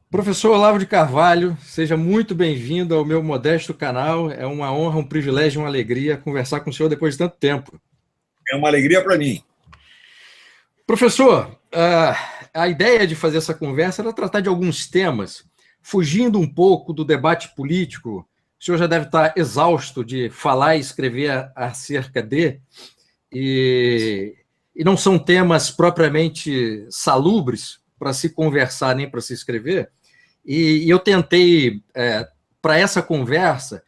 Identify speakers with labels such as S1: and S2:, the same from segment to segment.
S1: Professor Olavo de Carvalho, seja muito bem-vindo ao meu modesto canal. É uma honra, um privilégio, uma alegria conversar com o senhor depois de tanto tempo.
S2: É uma alegria para mim.
S1: Professor, a ideia de fazer essa conversa era tratar de alguns temas, fugindo um pouco do debate político. O senhor já deve estar exausto de falar e escrever acerca de, e, e não são temas propriamente salubres para se conversar nem para se escrever. E eu tentei, para essa conversa,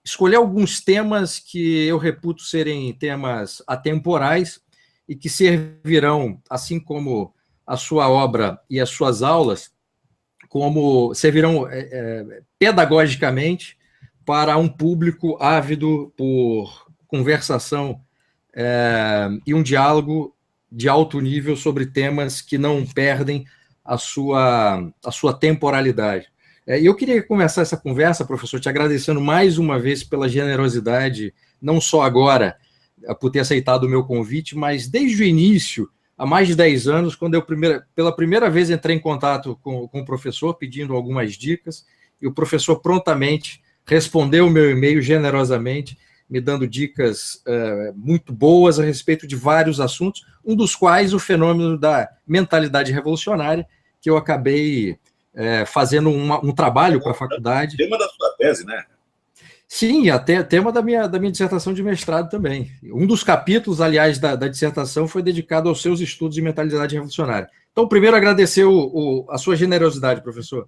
S1: escolher alguns temas que eu reputo serem temas atemporais e que servirão, assim como a sua obra e as suas aulas, como servirão pedagogicamente para um público ávido por conversação e um diálogo de alto nível sobre temas que não perdem a sua temporalidade. E eu queria começar essa conversa, professor, te agradecendo mais uma vez pela generosidade, não só agora, por ter aceitado o meu convite, mas desde o início, há mais de 10 anos, quando eu pela primeira vez entrei em contato com o professor, pedindo algumas dicas, e o professor prontamente respondeu o meu e-mail generosamente, me dando dicas muito boas a respeito de vários assuntos, um dos quais o fenômeno da mentalidade revolucionária, que eu acabei fazendo um trabalho para a faculdade.
S2: Tema da sua tese, né?
S1: Sim, até tema da minha dissertação de mestrado também. Um dos capítulos, aliás, da dissertação foi dedicado aos seus estudos de mentalidade revolucionária. Então, primeiro, agradecer a sua generosidade, professor.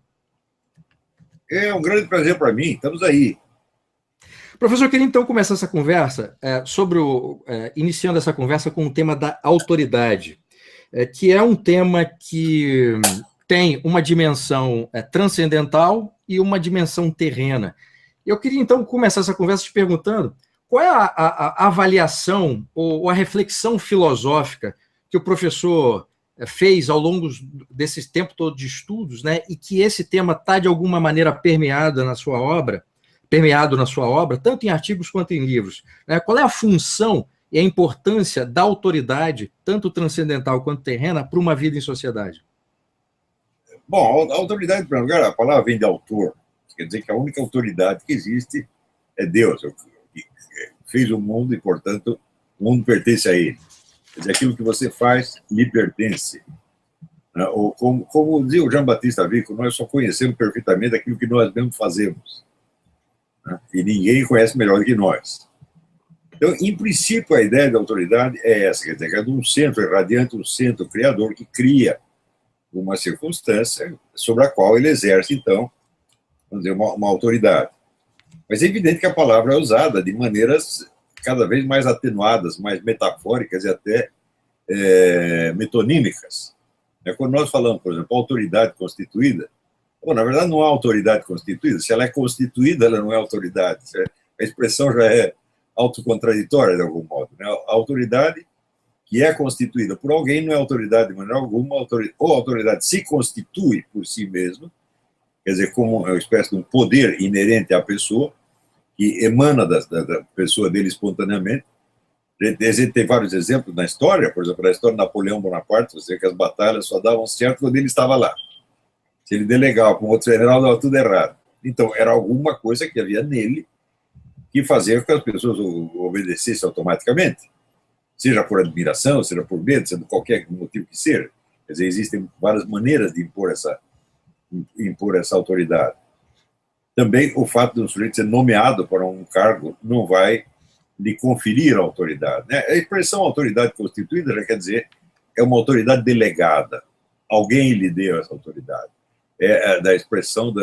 S2: É um grande prazer para mim. Estamos aí.
S1: Professor, eu queria então começar essa conversa iniciando essa conversa com o tema da autoridade, que é um tema que tem uma dimensão transcendental e uma dimensão terrena. Eu queria então começar essa conversa te perguntando qual é a avaliação ou a reflexão filosófica que o professor fez ao longo desse tempo todo de estudos, né, e que esse tema está de alguma maneira permeado na sua obra, tanto em artigos quanto em livros. Né? Qual é a função e a importância da autoridade, tanto transcendental quanto terrena, para uma vida em sociedade?
S2: Bom, a autoridade, em primeiro lugar, a palavra vem de autor. Quer dizer que a única autoridade que existe é Deus, que fez o mundo e, portanto, o mundo pertence a ele. Quer dizer, aquilo que você faz lhe pertence. Ou como dizia o Jean Batista Vico, nós só conhecemos perfeitamente aquilo que nós mesmos fazemos. E ninguém conhece melhor do que nós. Então, em princípio, a ideia da autoridade é essa, quer dizer, que é de um centro irradiante, um centro criador que cria uma circunstância sobre a qual ele exerce, então, vamos dizer, uma autoridade. Mas é evidente que a palavra é usada de maneiras cada vez mais atenuadas, mais metafóricas e até metonímicas. Quando nós falamos, por exemplo, autoridade constituída, bom, na verdade não há autoridade constituída. Se ela é constituída, ela não é autoridade. A expressão já é autocontraditória, de algum modo. A autoridade que é constituída por alguém não é autoridade de maneira alguma, ou a autoridade se constitui por si mesma, quer dizer, como uma espécie de um poder inerente à pessoa, que emana da pessoa dele espontaneamente. A gente tem vários exemplos na história, por exemplo, na história de Napoleão Bonaparte, você vê que as batalhas só davam certo quando ele estava lá. Se ele delegava para um outro general, dava tudo errado. Então, era alguma coisa que havia nele que fazia com que as pessoas obedecessem automaticamente, seja por admiração, seja por medo, seja por qualquer motivo que seja. Quer dizer, existem várias maneiras de impor essa autoridade. Também o fato de um sujeito ser nomeado para um cargo não vai lhe conferir a autoridade. A expressão autoridade constituída já quer dizer é uma autoridade delegada. Alguém lhe deu essa autoridade. É da expressão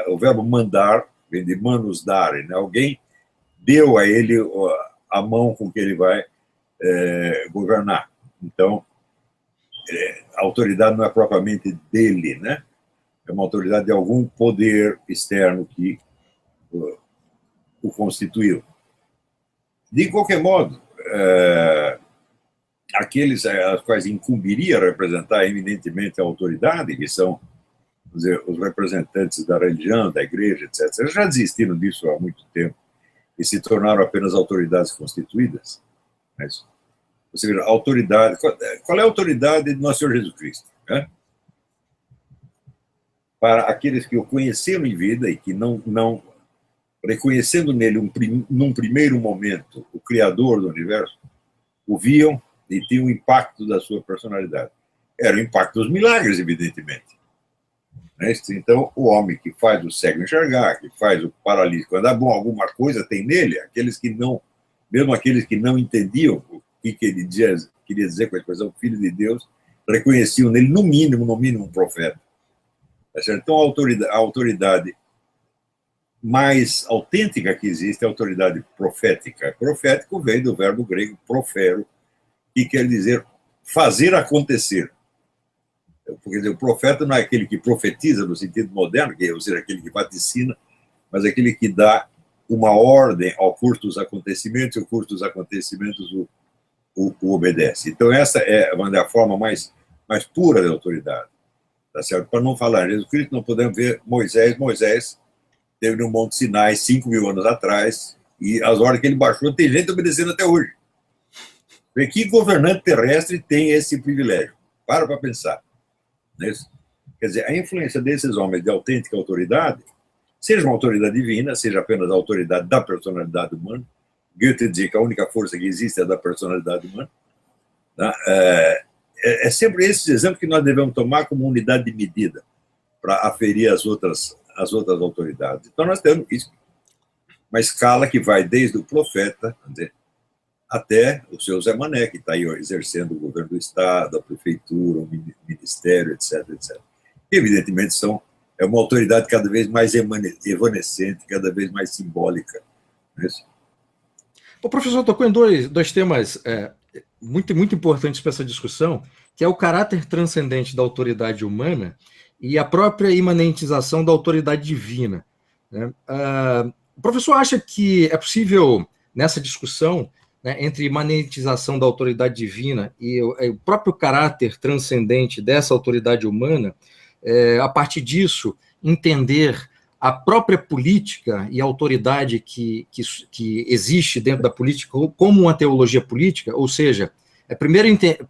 S2: o verbo mandar, vem de manus dare, né? Alguém deu a ele a mão com que ele vai governar. Então, a autoridade não é propriamente dele, né? É uma autoridade de algum poder externo que o constituiu. De qualquer modo, aqueles aos quais incumbiria representar eminentemente a autoridade, que são dizer, os representantes da religião, da igreja, etc., já desistiram disso há muito tempo e se tornaram apenas autoridades constituídas. Mas, ou seja, autoridade. Qual é a autoridade de nosso Senhor Jesus Cristo? Né? para aqueles que o conheceram em vida e que não reconhecendo nele, num primeiro momento, o Criador do universo, o viam e tinham o impacto da sua personalidade. Era o impacto dos milagres, evidentemente. Então, o homem que faz o cego enxergar, que faz o paralítico andar, bom, alguma coisa tem nele, aqueles que não, mesmo aqueles que não entendiam o que ele queria dizer com a expressão filho de Deus, reconheciam nele, no mínimo, um profeta. Então, a autoridade mais autêntica que existe é a autoridade profética. Profético vem do verbo grego profero, que quer dizer fazer acontecer. Porque o profeta não é aquele que profetiza no sentido moderno, ou seja, aquele que vaticina, mas aquele que dá uma ordem ao curso dos acontecimentos, e o curso dos acontecimentos o obedece. Então, essa é a forma mais pura da autoridade. Tá certo? Para não falar em Jesus Cristo, não podemos ver Moisés. Moisés teve no Monte Sinai 5.000 anos atrás, e as ordens que ele baixou, tem gente obedecendo até hoje. Que governante terrestre tem esse privilégio? Para pensar. Quer dizer, a influência desses homens de autêntica autoridade, seja uma autoridade divina, seja apenas a autoridade da personalidade humana. Goethe dizia que a única força que existe é a da personalidade humana. Tá? É sempre esses exemplos que nós devemos tomar como unidade de medida para aferir as outras autoridades. Então, nós temos isso, uma escala que vai desde o profeta até o seu Zé Mané, que está aí exercendo o governo do Estado, a prefeitura, o ministério, etc. E, evidentemente, é uma autoridade cada vez mais evanescente, cada vez mais simbólica. Não é isso?
S1: O professor tocou em dois temas muito importantes para essa discussão, que é o caráter transcendente da autoridade humana e a própria imanentização da autoridade divina. Né? O professor acha que é possível, nessa discussão, né, entre imanentização da autoridade divina e o próprio caráter transcendente dessa autoridade humana, a partir disso, entender a própria política e a autoridade que existe dentro da política como uma teologia política, ou seja,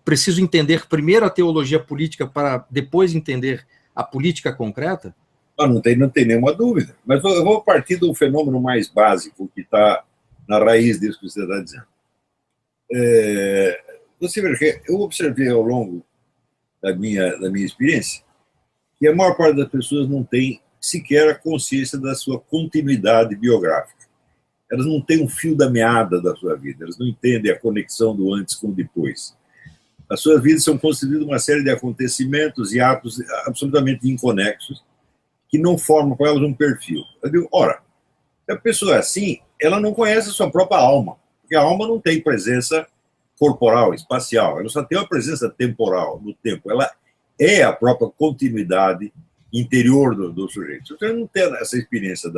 S1: preciso entender primeiro a teologia política para depois entender a política concreta?
S2: Não tem nenhuma dúvida. Mas eu vou partir do fenômeno mais básico que está na raiz disso que você está dizendo. Você vê que eu observei ao longo da minha experiência que a maior parte das pessoas não tem sequer a consciência da sua continuidade biográfica. Elas não têm um fio da meada da sua vida, elas não entendem a conexão do antes com o depois. As suas vidas são constituídas uma série de acontecimentos e atos absolutamente inconexos que não formam com elas um perfil. Eu digo, ora, se a pessoa é assim, ela não conhece a sua própria alma, porque a alma não tem presença corporal, espacial, ela só tem uma presença temporal, no tempo. Ela é a própria continuidade interior do sujeito. Se você não tem essa experiência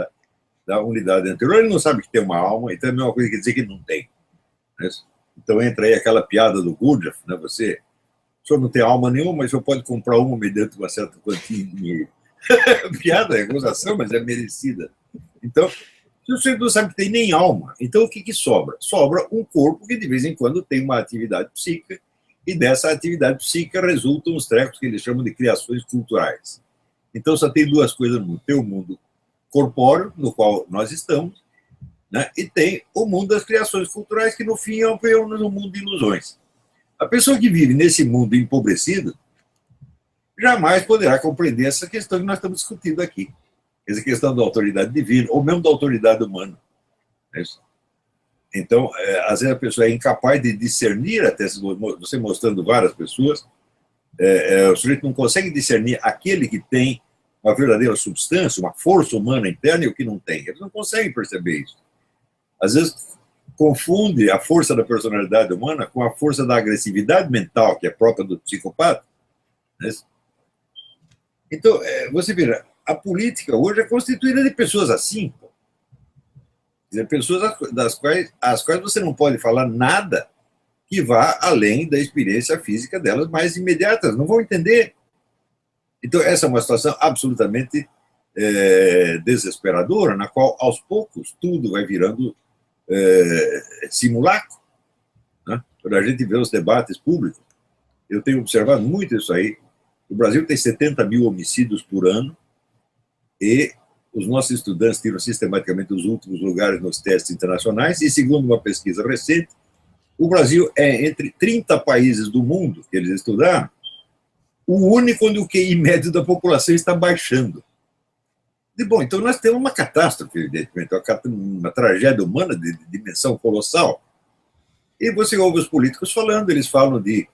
S2: da unidade anterior, ele não sabe que tem uma alma, então é a mesma coisa que dizer que não tem. Então entra aí aquela piada do Gurdjieff, né? O senhor não tem alma nenhuma, mas o senhor pode comprar uma mediante uma certa quantia de dinheiro. Piada, é gozação, mas é merecida. Então, se o sujeito não sabe que tem nem alma, então o que sobra? Sobra um corpo que de vez em quando tem uma atividade psíquica, e dessa atividade psíquica resultam os trecos que eles chamam de criações culturais. Então só tem duas coisas no mundo. Tem o mundo corpóreo, no qual nós estamos, né? E tem o mundo das criações culturais, que no fim é um mundo de ilusões. A pessoa que vive nesse mundo empobrecido jamais poderá compreender essa questão que nós estamos discutindo aqui. Essa questão da autoridade divina, ou mesmo da autoridade humana. Então, às vezes a pessoa é incapaz de discernir, até você mostrando várias pessoas, o sujeito não consegue discernir aquele que tem uma verdadeira substância, uma força humana interna, e o que não tem. Eles não conseguem perceber isso. Às vezes, confunde a força da personalidade humana com a força da agressividade mental, que é própria do psicopata. Então, você vê, a política hoje é constituída de pessoas assim, pô. Quer dizer, pessoas às quais você não pode falar nada que vá além da experiência física delas mais imediatas, não vão entender. Então, essa é uma situação absolutamente desesperadora, na qual, aos poucos, tudo vai virando simulacro. Né? Quando a gente vê os debates públicos, eu tenho observado muito isso aí. O Brasil tem 70 mil homicídios por ano, e os nossos estudantes tiram sistematicamente os últimos lugares nos testes internacionais, e segundo uma pesquisa recente, o Brasil é, entre 30 países do mundo que eles estudaram, o único onde o QI médio da população está baixando. E, bom, então nós temos uma catástrofe, evidentemente, uma tragédia humana de dimensão colossal. E você ouve os políticos falando, eles falam de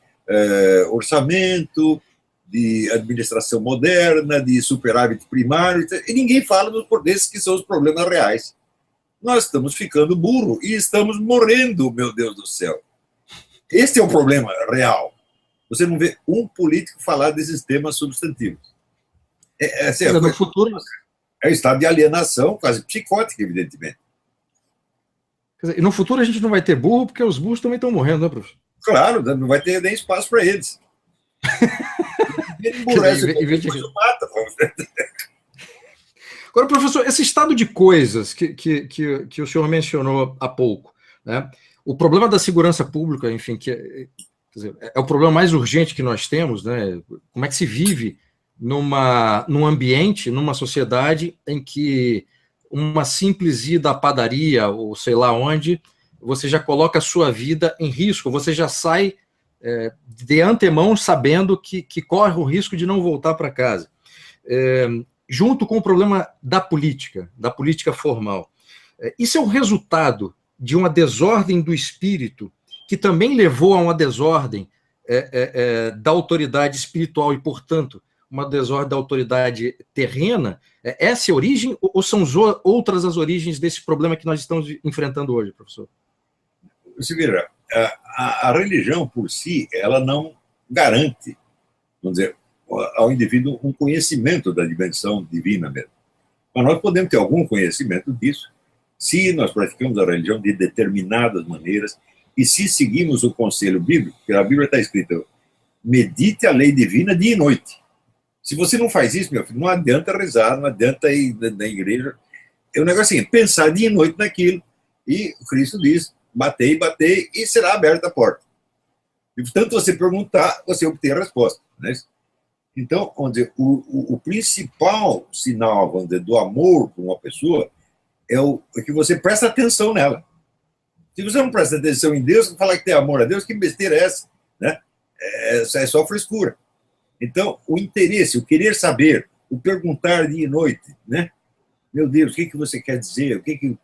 S2: orçamento, de administração moderna, de superávit primário, e ninguém fala desses que são os problemas reais. Nós estamos ficando burro e estamos morrendo, meu Deus do céu. Este é o problema real. Você não vê um político falar desses temas substantivos.
S1: No futuro...
S2: É um estado de alienação quase psicótica, evidentemente.
S1: Quer dizer, e no futuro a gente não vai ter burro, porque os burros também estão morrendo, né, professor?
S2: Claro, não vai ter nem espaço para eles.
S1: Agora, professor, esse estado de coisas que o senhor mencionou há pouco, né? O problema da segurança pública, enfim, quer dizer, é o problema mais urgente que nós temos, né? Como é que se vive num ambiente, numa sociedade em que uma simples ida à padaria, ou sei lá onde, você já coloca a sua vida em risco, você já sai de antemão sabendo que corre o risco de não voltar para casa. Junto com o problema da política formal. Isso é o resultado de uma desordem do espírito, que também levou a uma desordem da autoridade espiritual e, portanto, uma desordem da autoridade terrena. Essa é a origem ou são outras as origens desse problema que nós estamos enfrentando hoje, professor?
S2: Você vira, a religião por si, ela não garante, vamos dizer, ao indivíduo um conhecimento da dimensão divina mesmo. Mas nós podemos ter algum conhecimento disso se nós praticamos a religião de determinadas maneiras e se seguimos o conselho bíblico, porque a Bíblia está escrita, medite a lei divina dia e noite. Se você não faz isso, meu filho, não adianta rezar, não adianta ir na igreja. É um negócio assim, pensar dia e noite naquilo, e o Cristo diz, batei, e será aberta a porta. E, portanto, você perguntar, você obter a resposta. Né? Então, vamos dizer, o principal sinal, vamos dizer, do amor por uma pessoa é que você presta atenção nela. Se você não presta atenção em Deus, falar que tem amor a Deus, que besteira é essa? Né? É só frescura. Então, o interesse, o querer saber, o perguntar dia e noite, né? Meu Deus, o que você quer dizer? O que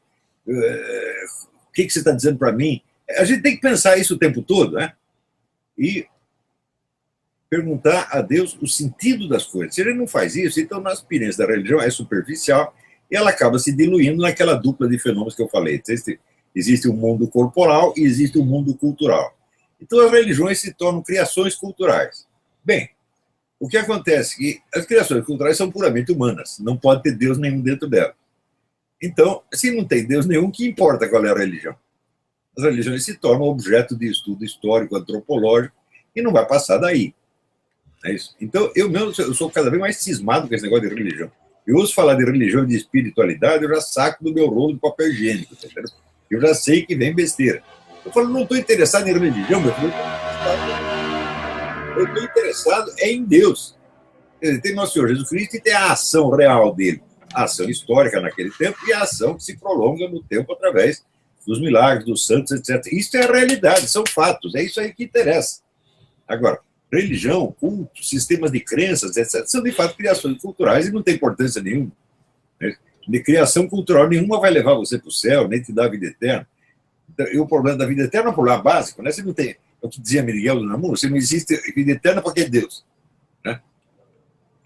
S2: você está dizendo para mim? A gente tem que pensar isso o tempo todo, né? E perguntar a Deus o sentido das coisas. Se ele não faz isso, então a nossa experiência da religião é superficial e ela acaba se diluindo naquela dupla de fenômenos que eu falei. Existe o mundo corporal e existe o mundo cultural. Então as religiões se tornam criações culturais. Bem, o que acontece é que as criações culturais são puramente humanas, não pode ter Deus nenhum dentro dela. Então, se não tem Deus nenhum, que importa qual é a religião? As religiões se tornam objeto de estudo histórico, antropológico, e não vai passar daí. É isso. Então, eu sou cada vez mais cismado com esse negócio de religião. Eu ouço falar de religião e de espiritualidade, eu já saco do meu rolo de papel higiênico. Tá? Eu já sei que vem besteira. Eu falo, não estou interessado em religião, meu filho. Eu estou interessado em Deus. Tem nosso Senhor Jesus Cristo e tem a ação real dele. A ação histórica naquele tempo e a ação que se prolonga no tempo através dos milagres, dos santos, etc. Isso é a realidade, são fatos. É isso aí que interessa. Agora, religião, culto, sistemas de crenças, etc., são de fato criações culturais e não tem importância nenhuma. De criação cultural nenhuma vai levar você para o céu, nem te dar a vida eterna. Então, e o problema da vida eterna é um problema básico, né? Você não tem, é o que dizia Miguel do Unamuno, você não existe vida eterna porque é Deus. Né?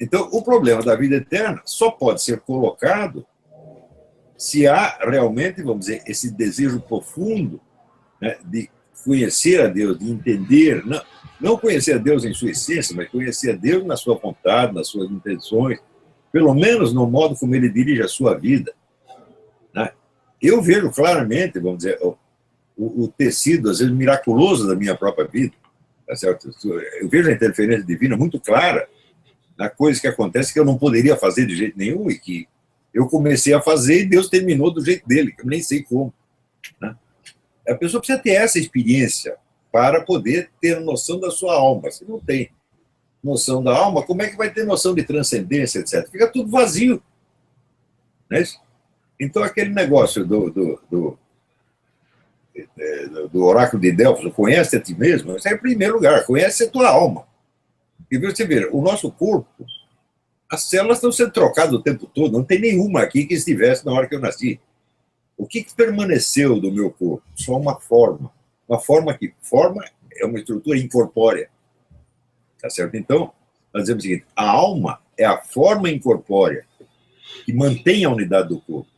S2: Então, o problema da vida eterna só pode ser colocado se há realmente, vamos dizer, esse desejo profundo, né, de conhecer a Deus, de entender, não conhecer a Deus em sua essência, mas conhecer a Deus na sua vontade, nas suas intenções, pelo menos no modo como ele dirige a sua vida. Né? Eu vejo claramente, vamos dizer, o tecido, às vezes, miraculoso da minha própria vida. Tá certo? Eu vejo a interferência divina muito clara na coisa que acontece que eu não poderia fazer de jeito nenhum e que eu comecei a fazer e Deus terminou do jeito dele, que eu nem sei como. Né? A pessoa precisa ter essa experiência para poder ter noção da sua alma. Se não tem noção da alma, como é que vai ter noção de transcendência, etc? Fica tudo vazio. não é isso? Então, aquele negócio do oráculo de Delfos, conhece a ti mesmo, isso é em primeiro lugar, conhece a tua alma. E você vê, o nosso corpo, as células estão sendo trocadas o tempo todo, não tem nenhuma aqui que estivesse na hora que eu nasci. O que permaneceu do meu corpo? Só uma forma. Uma forma que forma é uma estrutura incorpórea. Tá certo? Então, nós dizemos o seguinte, a alma é a forma incorpórea que mantém a unidade do corpo.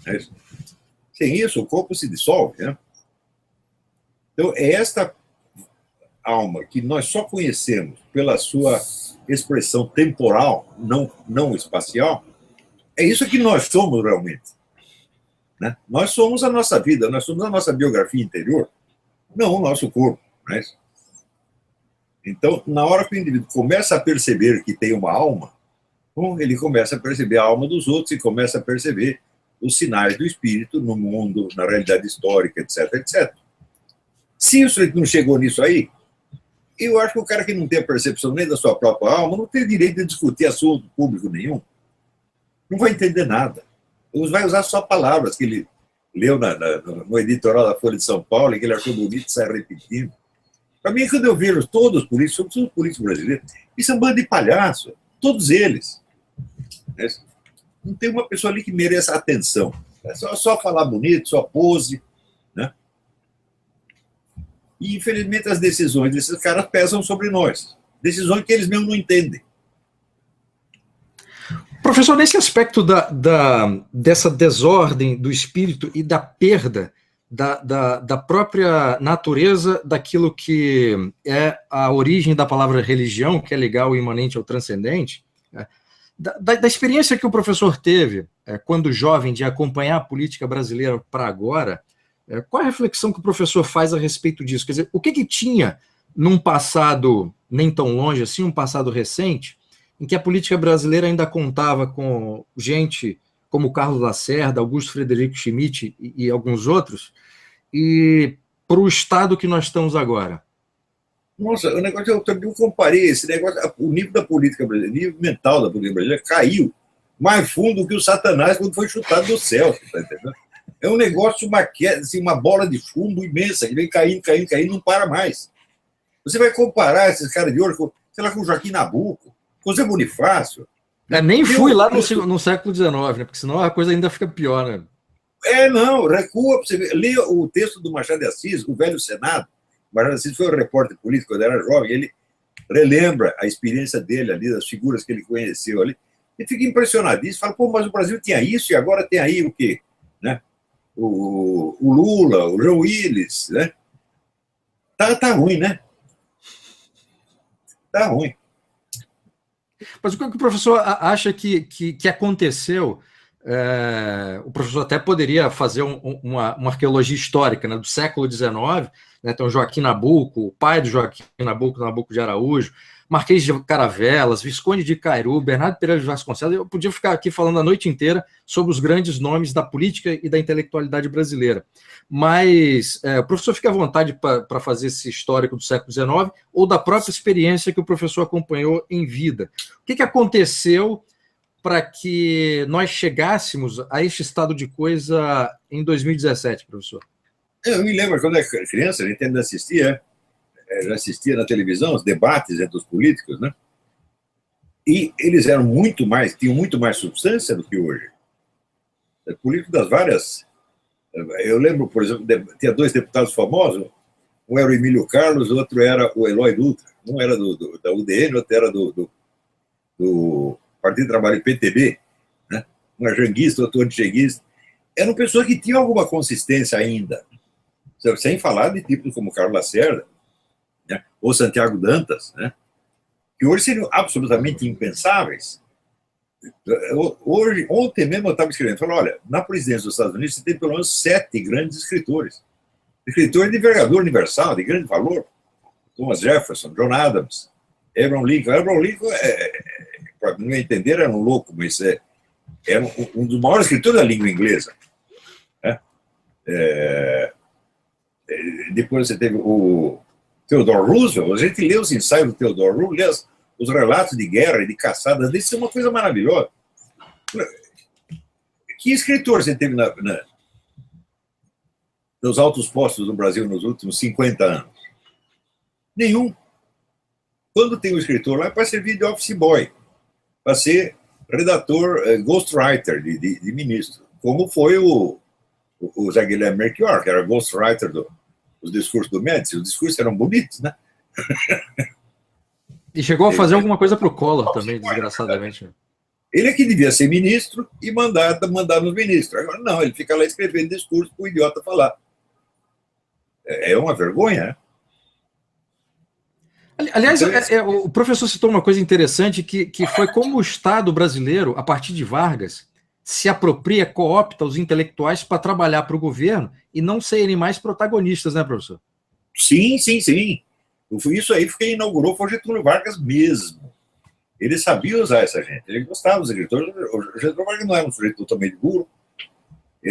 S2: É isso? Sem isso, o corpo se dissolve, né? Então, é esta alma que nós só conhecemos pela sua expressão temporal, não espacial, é isso que nós somos realmente. Né? Nós somos a nossa vida, nós somos a nossa biografia interior, não o nosso corpo. Né? Então, na hora que o indivíduo começa a perceber que tem uma alma, bom, ele começa a perceber a alma dos outros e começa a perceber os sinais do espírito no mundo, na realidade histórica, etc, etc. Se o sujeito não chegou nisso aí, eu acho que o cara que não tem a percepção nem da sua própria alma não tem direito de discutir assunto público nenhum. Não vai entender nada. Vai usar só palavras que ele leu no editorial da Folha de São Paulo e que ele achou bonito e sai repetindo. Para mim, quando eu vejo todos os políticos, sobretudo os políticos brasileiros, isso é um bando de palhaço. Todos eles. Não tem uma pessoa ali que mereça atenção. É só falar bonito, só pose. Né? E, infelizmente, as decisões desses caras pesam sobre nós. Decisões que eles mesmos não entendem.
S1: Professor, nesse aspecto dessa desordem do espírito e da perda da própria natureza daquilo que é a origem da palavra religião, que é legal e imanente ao transcendente, da experiência que o professor teve quando jovem de acompanhar a política brasileira para agora, qual a reflexão que o professor faz a respeito disso? Quer dizer, o que tinha num passado nem tão longe assim, um passado recente, em que a política brasileira ainda contava com gente como Carlos Lacerda, Augusto Frederico Schmitt e alguns outros, e para o estado que nós estamos agora?
S2: Nossa, o negócio, eu também comparei esse negócio, o nível da política brasileira, o nível mental da política brasileira caiu mais fundo que o Satanás quando foi chutado do céu, tá entendendo? É um negócio, assim, uma bola de chumbo imensa, que vem caindo, caindo, caindo, não para mais. Você vai comparar esses caras de ouro com, sei lá, com o Joaquim Nabuco, com o Zé Bonifácio.
S1: Nem fui lá no século XIX, né? Porque senão a coisa ainda fica pior, né?
S2: Não, recua para você ver. Lê o texto do Machado de Assis, O Velho Senado. O Machado de Assis foi um repórter político quando era jovem, ele relembra a experiência dele ali, das figuras que ele conheceu ali, e fica impressionadíssimo, fala, pô, mas o Brasil tinha isso e agora tem aí o quê? Né? O Lula, o João Willis, né? Tá ruim, né? Tá ruim.
S1: Mas o que o professor acha que aconteceu? O professor até poderia fazer uma arqueologia histórica, né, do século XIX, né, tem o Joaquim Nabuco, o pai do Joaquim Nabuco, Nabuco de Araújo, Marquês de Caravelas, Visconde de Cairu, Bernardo Pereira de Vasconcelos. Eu podia ficar aqui falando a noite inteira sobre os grandes nomes da política e da intelectualidade brasileira. Mas o professor fica à vontade para fazer esse histórico do século XIX ou da própria experiência que o professor acompanhou em vida. O que aconteceu para que nós chegássemos a este estado de coisa em 2017, professor?
S2: Eu me lembro, quando era criança, a gente ainda assistia na televisão os debates entre os políticos, né? E eles eram tinham muito mais substância do que hoje. Políticos das várias... Eu lembro, por exemplo, tinha dois deputados famosos, um era o Emílio Carlos, o outro era o Eloy Dutra. Um era da UDN, o outro era do Partido do Trabalho, PTB, né? Um era janguista, outro anti-janguista. Eram pessoas que tinham alguma consistência ainda, sem falar de tipos como Carlos Lacerda, né? Ou Santiago Dantas, né? Que hoje seriam absolutamente impensáveis. Ontem mesmo eu estava escrevendo, falei, olha, na presidência dos Estados Unidos você tem pelo menos 7 grandes escritores. Escritores de envergadura universal, de grande valor. Thomas Jefferson, John Adams, Abraham Lincoln. Abraham Lincoln, para não entender, era um louco, mas era um dos maiores escritores da língua inglesa. Né? Depois você teve o Theodore Roosevelt. A gente lê os ensaios do Theodore Roosevelt, lê os relatos de guerra e de caçadas, isso é uma coisa maravilhosa. Que escritor você teve nos altos postos do Brasil nos últimos 50 anos? Nenhum. Quando tem um escritor lá, é para servir de office boy, para ser redator, ghostwriter de ministro, como foi o Zé Guilherme Melchior, que era ghostwriter dos discursos do Médici. Os discursos eram bonitos, né?
S1: E chegou a fazer alguma coisa para o Collor também, desgraçadamente.
S2: Ele é que devia ser ministro e mandar nos ministros. Agora, não, ele fica lá escrevendo discurso para o idiota falar. É uma vergonha, né?
S1: Aliás, o professor citou uma coisa interessante, que foi como o Estado brasileiro, a partir de Vargas, se apropria, coopta os intelectuais para trabalhar para o governo e não serem mais protagonistas, né, professor?
S2: Sim, sim, sim. Isso aí foi quem inaugurou foi o Getúlio Vargas mesmo. Ele sabia usar essa gente, ele gostava dos escritores. O Getúlio Vargas não era um sujeito totalmente burro.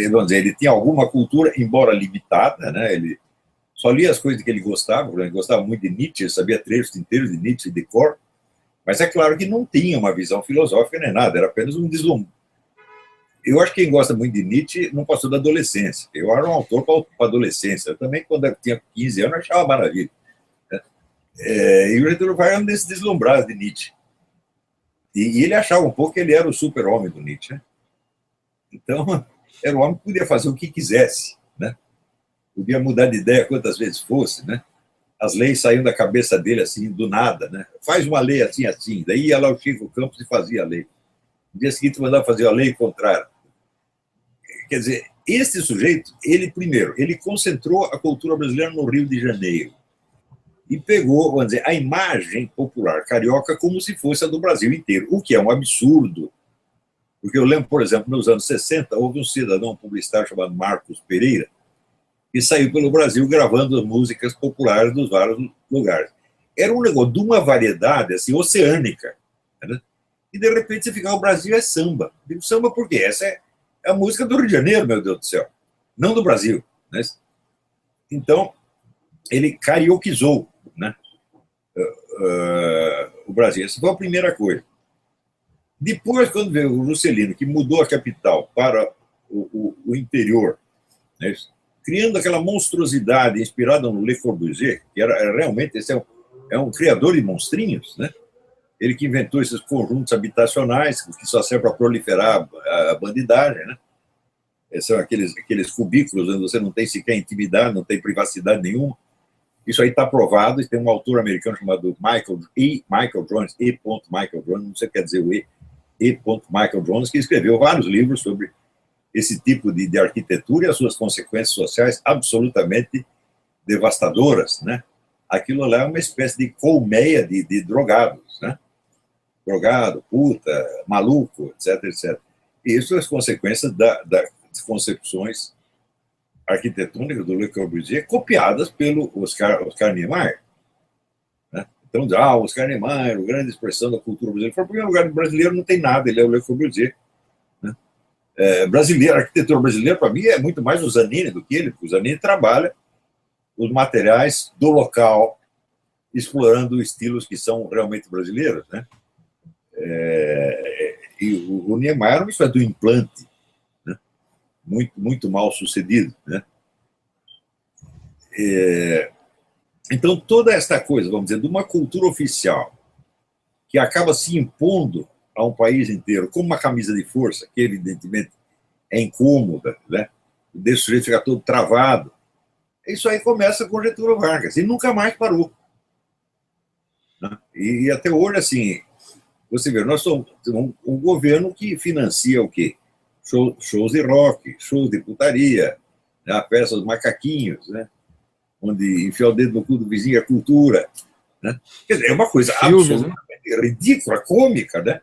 S2: Vamos dizer, ele tinha alguma cultura, embora limitada, né? Ele só lia as coisas que ele gostava. Ele gostava muito de Nietzsche, ele sabia trechos inteiros de Nietzsche de cor, mas é claro que não tinha uma visão filosófica nem nada, era apenas um deslumbre. Eu acho que quem gosta muito de Nietzsche não passou da adolescência. Eu era um autor para adolescência. Eu também, quando eu tinha 15 anos, achava maravilha. E o Getúlio Vargas era um desses deslumbrados de Nietzsche. E ele achava um pouco que ele era o super-homem do Nietzsche. Né? Então, era um homem que podia fazer o que quisesse, né? Podia mudar de ideia quantas vezes fosse, né? As leis saíam da cabeça dele assim, do nada, né? Faz uma lei assim, assim. Daí ia lá o Chico Campos e fazia a lei. No dia seguinte mandava fazer a lei contrária. Quer dizer, esse sujeito, ele concentrou a cultura brasileira no Rio de Janeiro e pegou, vamos dizer, a imagem popular carioca como se fosse a do Brasil inteiro, o que é um absurdo. Porque eu lembro, por exemplo, nos anos 60, houve um cidadão publicitário chamado Marcos Pereira, que saiu pelo Brasil gravando músicas populares dos vários lugares. Era um negócio de uma variedade assim, oceânica. Né? E, de repente, você fica, o Brasil é samba. Digo, samba por quê? Essa é a música do Rio de Janeiro, meu Deus do céu. Não do Brasil. Né? Então, ele carioquizou, né? O Brasil. Essa foi a primeira coisa. Depois, quando veio o Juscelino, que mudou a capital para o interior, né? Criando aquela monstruosidade inspirada no Le Corbusier, que era realmente, esse é um criador de monstrinhos, né? Ele que inventou esses conjuntos habitacionais que só servem para proliferar a bandidagem, né? São aqueles cubículos onde você não tem sequer intimidade, não tem privacidade nenhuma. Isso aí está provado, e tem um autor americano chamado Michael Jones, Michael Jones, não sei o que quer dizer o Michael Jones, que escreveu vários livros sobre esse tipo de arquitetura e as suas consequências sociais absolutamente devastadoras, né? Aquilo lá é uma espécie de colmeia de drogados, né? Drogado, puta, maluco, etc, etc. E isso é as consequências das concepções arquitetônicas do Le Corbusier, copiadas pelo Oscar Niemeyer. Né? Então, Oscar Niemeyer, a grande expressão da cultura brasileira. Em primeiro lugar, o brasileiro não tem nada, ele é o Le Corbusier. Né? A arquitetura brasileira, para mim, é muito mais o Zanini do que ele, porque o Zanini trabalha os materiais do local, explorando estilos que são realmente brasileiros. Né? E o Niemeyer era uma espécie do implante, né? Muito, muito mal sucedido. Né? Então, toda esta coisa, vamos dizer, de uma cultura oficial que acaba se impondo a um país inteiro, como uma camisa de força, que evidentemente é incômoda, né? Desse sujeito ficar todo travado. Isso aí começa com Getúlio Vargas, e nunca mais parou. Né? E até hoje, assim, você vê, nós somos um governo que financia o quê? Shows de rock, shows de putaria, né? A peça dos macaquinhos, né? Onde enfiar o dedo no cu do vizinho é cultura. Né? Quer dizer, é uma coisa absolutamente ridícula, cômica, né?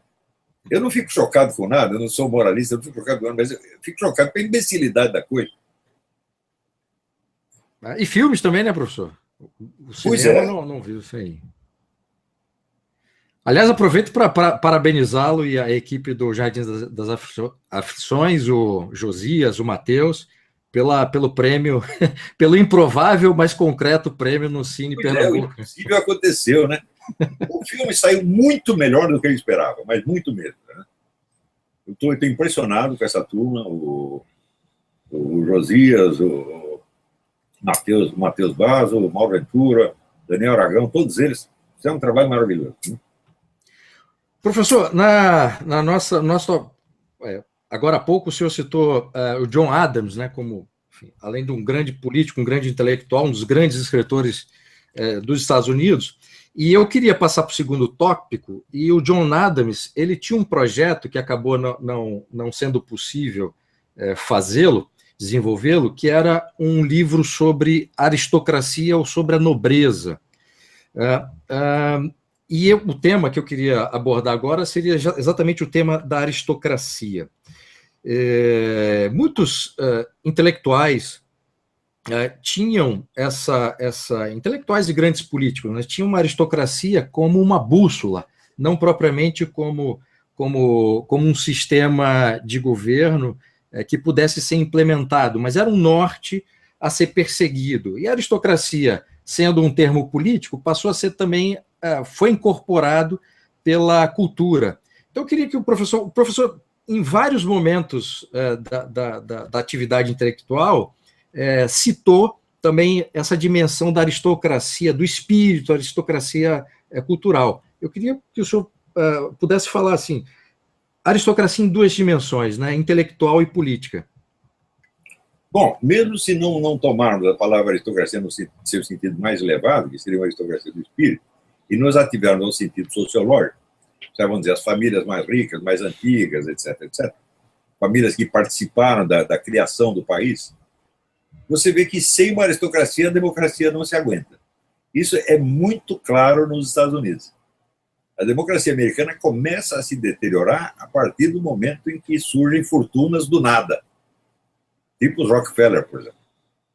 S2: Eu não fico chocado com nada, eu não sou moralista, eu não fico chocado com nada, mas eu fico chocado com a imbecilidade da coisa.
S1: E filmes também, né, professor? O cinema não viu isso aí. Aliás, aproveito para parabenizá-lo e a equipe do Jardim das Aflições, o Josias, o Matheus, pelo prêmio, pelo improvável, mas concreto prêmio no Cine Pernambuco.
S2: O impossível aconteceu, né? O filme saiu muito melhor do que eu esperava, mas muito mesmo. Né? Eu estou impressionado com essa turma, o Josias, o Matheus Basso, o Mauro Ventura, Daniel Aragão, todos eles fizeram um trabalho maravilhoso.
S1: Professor, na nossa agora há pouco o senhor citou o John Adams, né, como, enfim, além de um grande político, um grande intelectual, um dos grandes escritores dos Estados Unidos, e eu queria passar para o segundo tópico, e o John Adams, ele tinha um projeto que acabou não sendo possível fazê-lo, desenvolvê-lo, que era um livro sobre aristocracia ou sobre a nobreza. E o tema que eu queria abordar agora seria exatamente o tema da aristocracia. Muitos intelectuais tinham intelectuais e grandes políticos, né, tinham uma aristocracia como uma bússola, não propriamente como um sistema de governo que pudesse ser implementado, mas era um norte a ser perseguido. E a aristocracia, sendo um termo político, passou a ser também, foi incorporado pela cultura. Então, eu queria que o professor em vários momentos da atividade intelectual, citou também essa dimensão da aristocracia, do espírito, a aristocracia cultural. Eu queria que o senhor pudesse falar assim, aristocracia em duas dimensões, né, intelectual e política.
S2: Bom, mesmo se não tomarmos a palavra aristocracia no seu sentido mais elevado, que seria uma aristocracia do espírito, e nos ativermos no sentido sociológico, vamos dizer, as famílias mais ricas, mais antigas, etc., etc., famílias que participaram da criação do país, você vê que sem uma aristocracia, a democracia não se aguenta. Isso é muito claro nos Estados Unidos. A democracia americana começa a se deteriorar a partir do momento em que surgem fortunas do nada. Tipo os Rockefeller, por exemplo.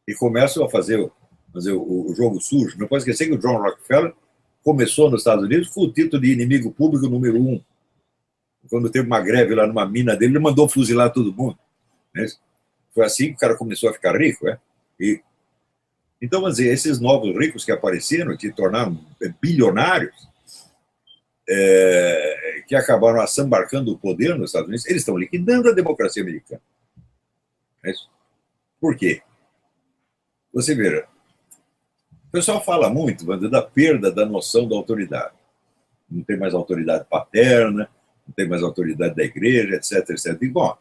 S2: E começam a fazer o jogo sujo. Não pode esquecer que o John Rockefeller começou nos Estados Unidos com o título de inimigo público número 1. Quando teve uma greve lá numa mina dele, ele mandou fuzilar todo mundo. Foi assim que o cara começou a ficar rico. Então, vamos dizer, esses novos ricos que apareceram, que se tornaram bilionários, que acabaram assambarcando o poder nos Estados Unidos, eles estão liquidando a democracia americana. Por quê? Você veja, o pessoal fala muito da perda da noção da autoridade. Não tem mais autoridade paterna, não tem mais autoridade da igreja, etc., etc. E, bom,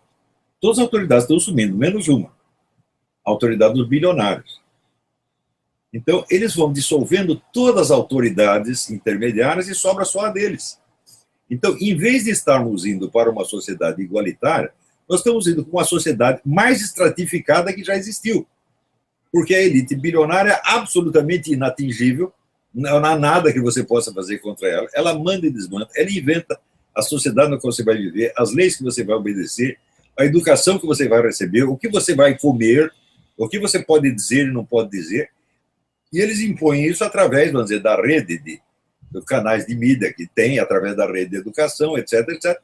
S2: todas as autoridades estão sumindo, menos uma. A autoridade dos bilionários. Então, eles vão dissolvendo todas as autoridades intermediárias e sobra só a deles. Então, em vez de estarmos indo para uma sociedade igualitária, nós estamos indo para uma sociedade mais estratificada que já existiu. Porque a elite bilionária é absolutamente inatingível, não há nada que você possa fazer contra ela. Ela manda e desmanda, ela inventa a sociedade na qual você vai viver, as leis que você vai obedecer, a educação que você vai receber, o que você vai comer, o que você pode dizer e não pode dizer. E eles impõem isso através, vamos dizer, da rede de canais de mídia que tem, através da rede de educação, etc., etc.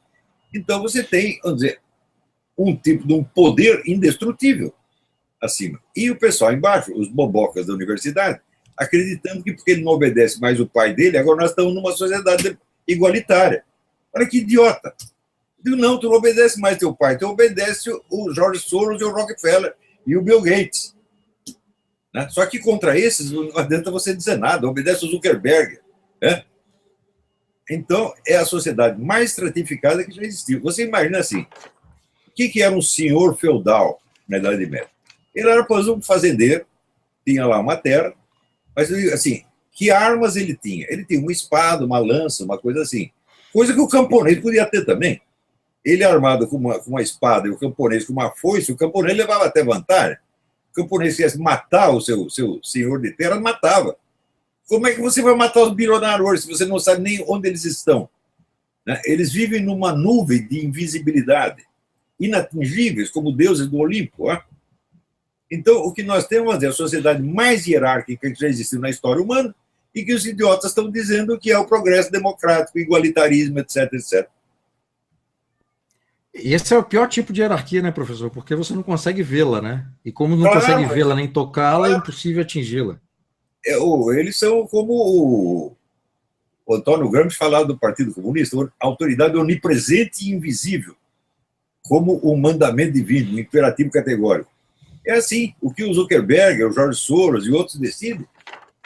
S2: Então, você tem, vamos dizer, um tipo de um poder indestrutível acima. E o pessoal embaixo, os bobocas da universidade, acreditando que porque ele não obedece mais o pai dele, agora nós estamos numa sociedade igualitária. Olha que idiota. Eu digo, não, tu não obedece mais teu pai, tu obedece o George Soros e o Rockefeller e o Bill Gates. Né? Só que contra esses não adianta você dizer nada, obedece o Zuckerberg. Né? Então, é a sociedade mais estratificada que já existiu. Você imagina assim, o que era um senhor feudal na Idade Média? Ele era, por exemplo, um fazendeiro, tinha lá uma terra, mas, assim, que armas ele tinha? Ele tinha uma espada, uma lança, uma coisa assim. Coisa que o camponês podia ter também. Ele armado com uma espada e o camponês com uma foice, o camponês levava até vantagem. O camponês quisesse matar o seu senhor de terra, matava. Como é que você vai matar os bilionários hoje se você não sabe nem onde eles estão? Né? Eles vivem numa nuvem de invisibilidade, inatingíveis como deuses do Olimpo. Ó. Então, o que nós temos é a sociedade mais hierárquica que já existiu na história humana e que os idiotas estão dizendo que é o progresso democrático, igualitarismo, etc., etc.
S1: E esse é o pior tipo de hierarquia, né, professor? Porque você não consegue vê-la, né? E como não consegue vê-la nem tocá-la, é impossível atingi-la.
S2: Eles são como o Antônio Gramsci falava do Partido Comunista, autoridade onipresente e invisível. como um mandamento divino, um imperativo categórico. É assim, o que o Zuckerberg, o George Soros e outros decidem,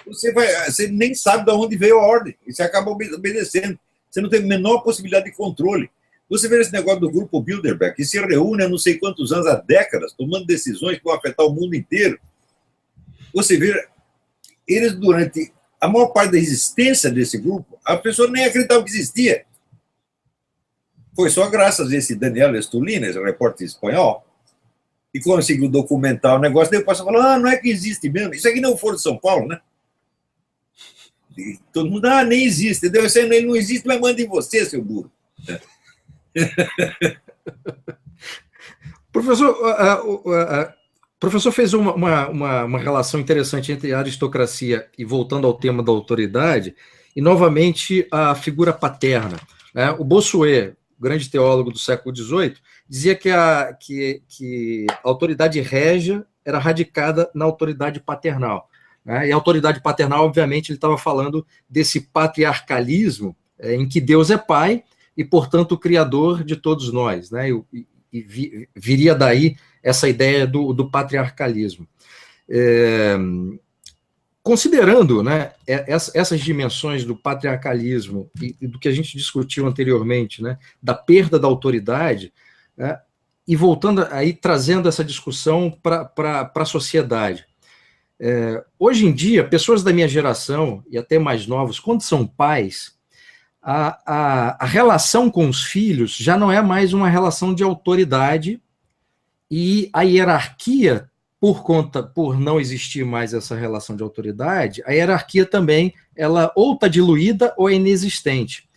S2: você nem sabe de onde veio a ordem, e você acaba obedecendo. Você não tem a menor possibilidade de controle. Você vê esse negócio do grupo Bilderberg, que se reúne há não sei quantos anos, há décadas, tomando decisões que vão afetar o mundo inteiro. Você vê, eles, durante a maior parte da existência desse grupo, a pessoa nem acreditava que existia. Foi só graças a esse Daniel Estulina, esse repórter espanhol, que conseguiu documentar o negócio, daí o pessoal falou, não é que existe mesmo, isso aqui não for de São Paulo, né? E todo mundo, nem existe, entendeu? Ele não existe, mas manda em você, seu burro.
S1: Professor, o professor fez uma relação interessante entre a aristocracia e, voltando ao tema da autoridade, e, novamente, a figura paterna. Né? O Bossuet, grande teólogo do século XVIII, dizia que a autoridade régia era radicada na autoridade paternal. Né? E a autoridade paternal, obviamente, ele estava falando desse patriarcalismo em que Deus é pai e, portanto, o criador de todos nós. Né? E viria daí essa ideia do patriarcalismo. Considerando, né, essas dimensões do patriarcalismo e do que a gente discutiu anteriormente, né, da perda da autoridade, né, e voltando aí, trazendo essa discussão para a sociedade. Hoje em dia, pessoas da minha geração, e até mais novos, quando são pais, a relação com os filhos já não é mais uma relação de autoridade, e a hierarquia, por não existir mais essa relação de autoridade, a hierarquia também, ela ou está diluída ou é inexistente.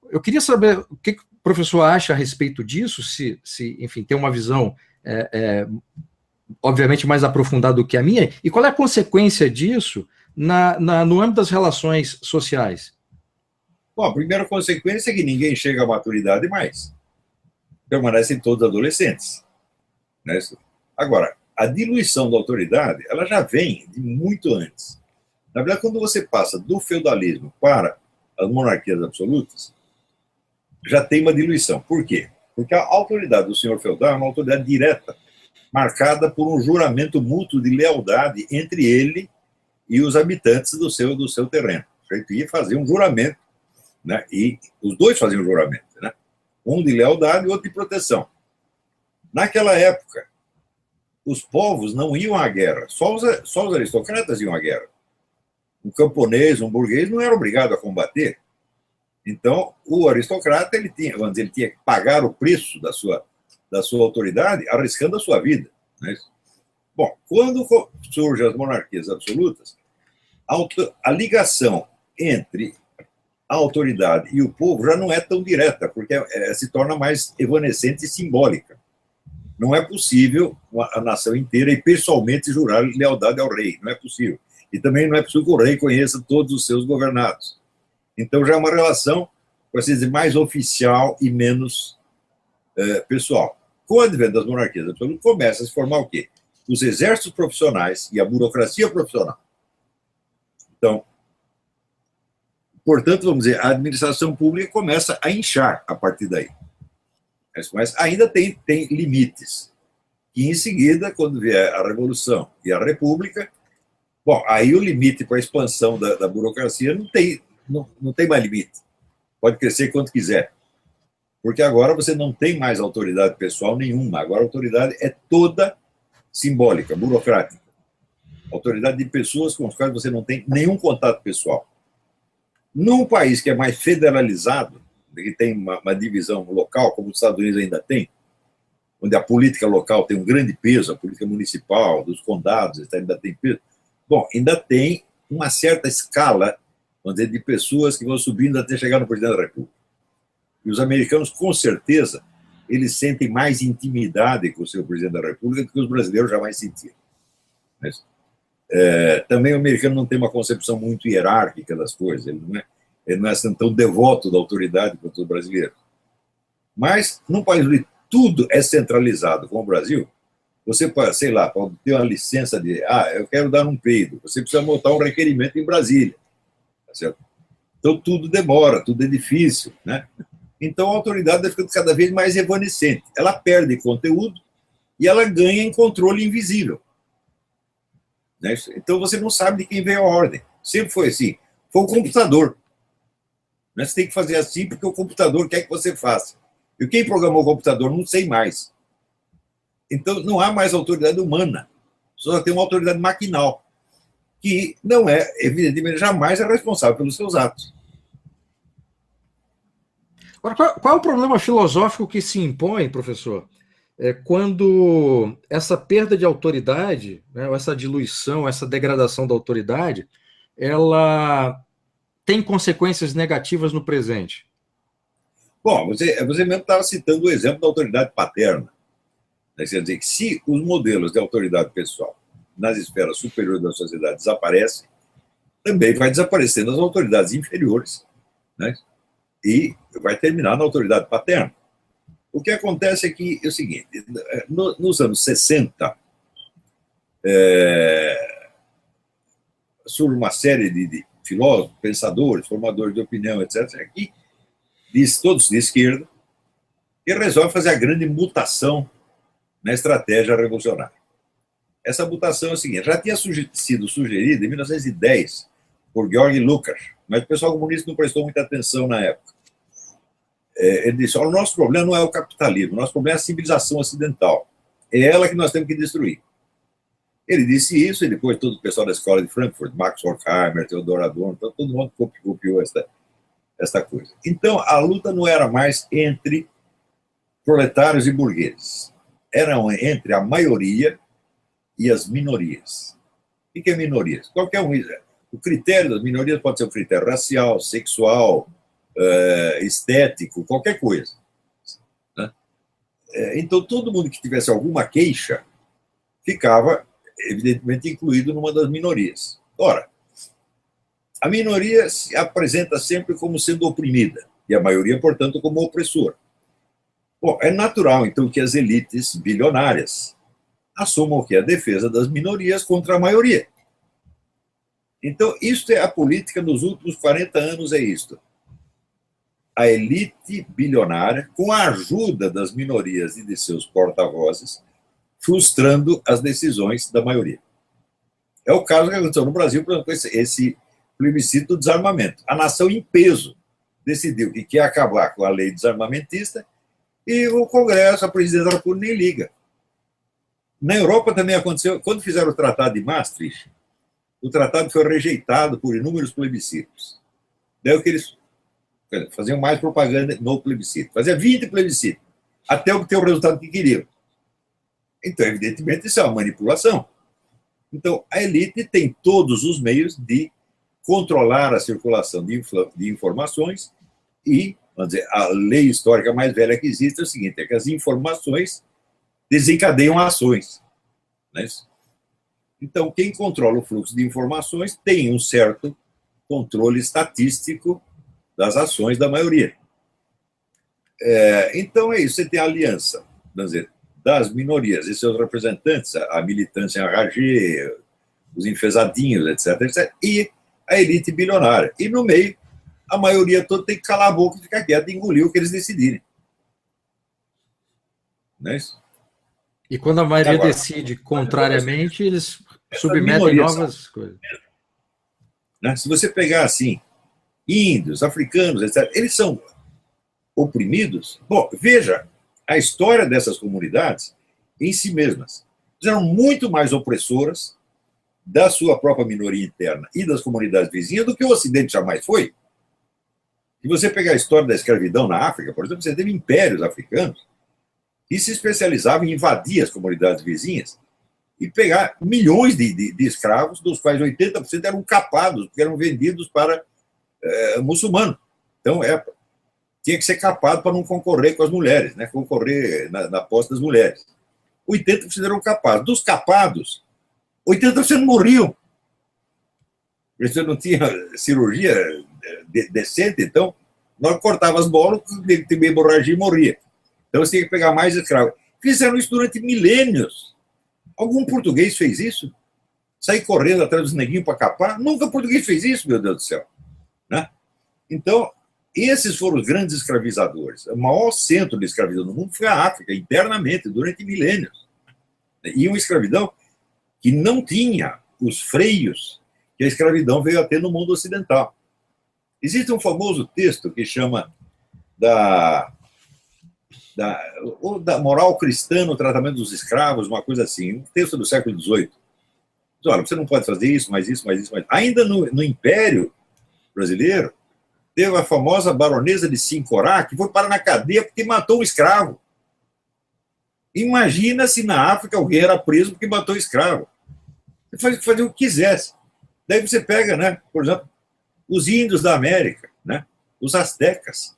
S1: Eu queria saber o que o professor acha a respeito disso, se enfim, tem uma visão, obviamente, mais aprofundada do que a minha, e qual é a consequência disso no âmbito das relações sociais?
S2: Bom, a primeira consequência é que ninguém chega à maturidade mais. Permanecem todos adolescentes. Né? Agora, a diluição da autoridade, ela já vem de muito antes. Na verdade, quando você passa do feudalismo para as monarquias absolutas, já tem uma diluição. Por quê? Porque a autoridade do senhor feudal é uma autoridade direta, marcada por um juramento mútuo de lealdade entre ele e os habitantes do seu terreno. O sujeito ia fazer um juramento, né? E os dois faziam um juramento, né? Um de lealdade e outro de proteção. Naquela época, os povos não iam à guerra, só os aristocratas iam à guerra. Um camponês, um burguês não era obrigado a combater. Então, o aristocrata ele tinha que pagar o preço da sua autoridade, arriscando a sua vida. Né? Bom, quando surgem as monarquias absolutas, a ligação entre a autoridade e o povo já não é tão direta, porque se torna mais evanescente e simbólica. Não é possível a nação inteira e pessoalmente jurar lealdade ao rei, não é possível. E também não é possível que o rei conheça todos os seus governados. Então já é uma relação, por assim dizer, mais oficial e menos pessoal. Com o advento das monarquias absolutas, começa a se formar o quê? Os exércitos profissionais e a burocracia profissional. Então, portanto, vamos dizer, a administração pública começa a inchar a partir daí. Mas ainda tem limites. E, em seguida, quando vier a Revolução e a República, bom, aí o limite para a expansão da burocracia não tem mais limite. Pode crescer quanto quiser. Porque agora você não tem mais autoridade pessoal nenhuma. Agora a autoridade é toda simbólica, burocrática. Autoridade de pessoas com as quais você não tem nenhum contato pessoal. Num país que é mais federalizado, que tem uma divisão local, como os Estados Unidos ainda tem, onde a política local tem um grande peso, a política municipal, dos condados, ainda tem peso. Bom, ainda tem uma certa escala, vamos dizer, de pessoas que vão subindo até chegar no presidente da República. E os americanos, com certeza, eles sentem mais intimidade com o seu presidente da República do que os brasileiros jamais sentiram. Mas, também o americano não tem uma concepção muito hierárquica das coisas, ele não é assim, tão devoto da autoridade quanto o brasileiro. Mas, num país onde tudo é centralizado, como o Brasil, você, sei lá, pode ter uma licença de, eu quero dar um peido, você precisa montar um requerimento em Brasília. Tá certo? Então, tudo demora, tudo é difícil, né? Então, a autoridade vai ficando cada vez mais evanescente. Ela perde conteúdo e ela ganha em controle invisível. Né? Então, você não sabe de quem veio a ordem. Sempre foi assim. Foi o computador. Né? Você tem que fazer assim porque o computador quer que você faça. E quem programou o computador, não sei mais. Então, não há mais autoridade humana. Só tem uma autoridade maquinal, que não é, evidentemente, jamais é responsável pelos seus atos.
S1: Agora, qual é o problema filosófico que se impõe, professor, quando essa perda de autoridade, né, ou essa diluição, essa degradação da autoridade, ela tem consequências negativas no presente?
S2: Bom, você mesmo estava citando o exemplo da autoridade paterna. Né? Quer dizer que se os modelos de autoridade pessoal nas esferas superiores da sociedade desaparecem, também vai desaparecendo as autoridades inferiores, né? E vai terminar na autoridade paterna. O que acontece é que é o seguinte, nos anos 60, surge uma série de filósofos, pensadores, formadores de opinião, etc., que todos de esquerda, que resolvem fazer a grande mutação na estratégia revolucionária. Essa mutação é a seguinte, já tinha sido sugerida em 1910 por Georg Lukács, mas o pessoal comunista não prestou muita atenção na época. Ele disse, o nosso problema não é o capitalismo, o nosso problema é a civilização ocidental. É ela que nós temos que destruir. Ele disse isso, e depois todo o pessoal da escola de Frankfurt, Max Horkheimer, Theodor Adorno, todo mundo copiou esta coisa. Então, a luta não era mais entre proletários e burgueses. Era entre a maioria e as minorias. O que é minorias? Qualquer um. O critério das minorias pode ser um critério racial, sexual, estético, qualquer coisa. Né? Então, todo mundo que tivesse alguma queixa ficava, evidentemente, incluído numa das minorias. Ora, a minoria se apresenta sempre como sendo oprimida, e a maioria, portanto, como opressora. Bom, é natural, então, que as elites bilionárias assumam o que? A defesa das minorias contra a maioria. Então, isto é a política nos últimos 40 anos, é isto. A elite bilionária, com a ajuda das minorias e de seus porta-vozes, frustrando as decisões da maioria. É o caso que aconteceu no Brasil, por exemplo, esse plebiscito do desarmamento. A nação, em peso, decidiu que quer acabar com a lei desarmamentista e o Congresso, a presidência da República, nem liga. Na Europa também aconteceu, quando fizeram o Tratado de Maastricht, o tratado foi rejeitado por inúmeros plebiscitos. Daí o que eles faziam mais propaganda no plebiscito. Fazia 20 plebiscitos, até obter o resultado que queriam. Então, evidentemente, isso é uma manipulação. Então, a elite tem todos os meios de controlar a circulação de informações e, vamos dizer, a lei histórica mais velha que existe é o seguinte, é que as informações desencadeiam ações. Né? Então, quem controla o fluxo de informações tem um certo controle estatístico das ações da maioria. Então, é isso. Você tem a aliança, vamos dizer, das minorias e seus representantes, a militância enragée, os enfesadinhos, etc., etc., e a elite bilionária. E, no meio, a maioria toda tem que calar a boca e ficar quieta e engolir o que eles decidirem. Não é isso?
S1: E quando a maioria decide contrariamente, eles submetem novas coisas.
S2: Né? Se você pegar, assim, índios, africanos, etc., eles são oprimidos. Bom, veja a história dessas comunidades em si mesmas. Elas eram muito mais opressoras da sua própria minoria interna e das comunidades vizinhas do que o Ocidente jamais foi. Se você pegar a história da escravidão na África, por exemplo, você teve impérios africanos que se especializavam em invadir as comunidades vizinhas e pegar milhões de escravos, dos quais 80% eram capados, porque eram vendidos para muçulmanos. Então, tinha que ser capado para não concorrer com as mulheres, né? Concorrer na posse das mulheres. 80% eram capados. Dos capados, 80% morriam. Você não tinha cirurgia decente, então, nós cortava as bolas, teve hemorragia e morria. Então, você tinha que pegar mais escravos. Fizeram isso durante milênios. Algum português fez isso? Sair correndo atrás dos neguinhos para capar? Nunca português fez isso, meu Deus do céu. Né? Então, esses foram os grandes escravizadores. O maior centro de escravidão no mundo foi a África, internamente, durante milênios. E uma escravidão que não tinha os freios que a escravidão veio a ter no mundo ocidental. Existe um famoso texto que chama da moral cristã no tratamento dos escravos, uma coisa assim, um texto do século XVIII. Olha, você não pode fazer isso, mais isso, mais isso, mais... Ainda no Império Brasileiro, teve a famosa baronesa de Sincorá, que foi parar na cadeia porque matou um escravo. Imagina se na África alguém era preso porque matou um escravo. Você fazia o que quisesse. Daí você pega, né, por exemplo, os índios da América, né, os astecas.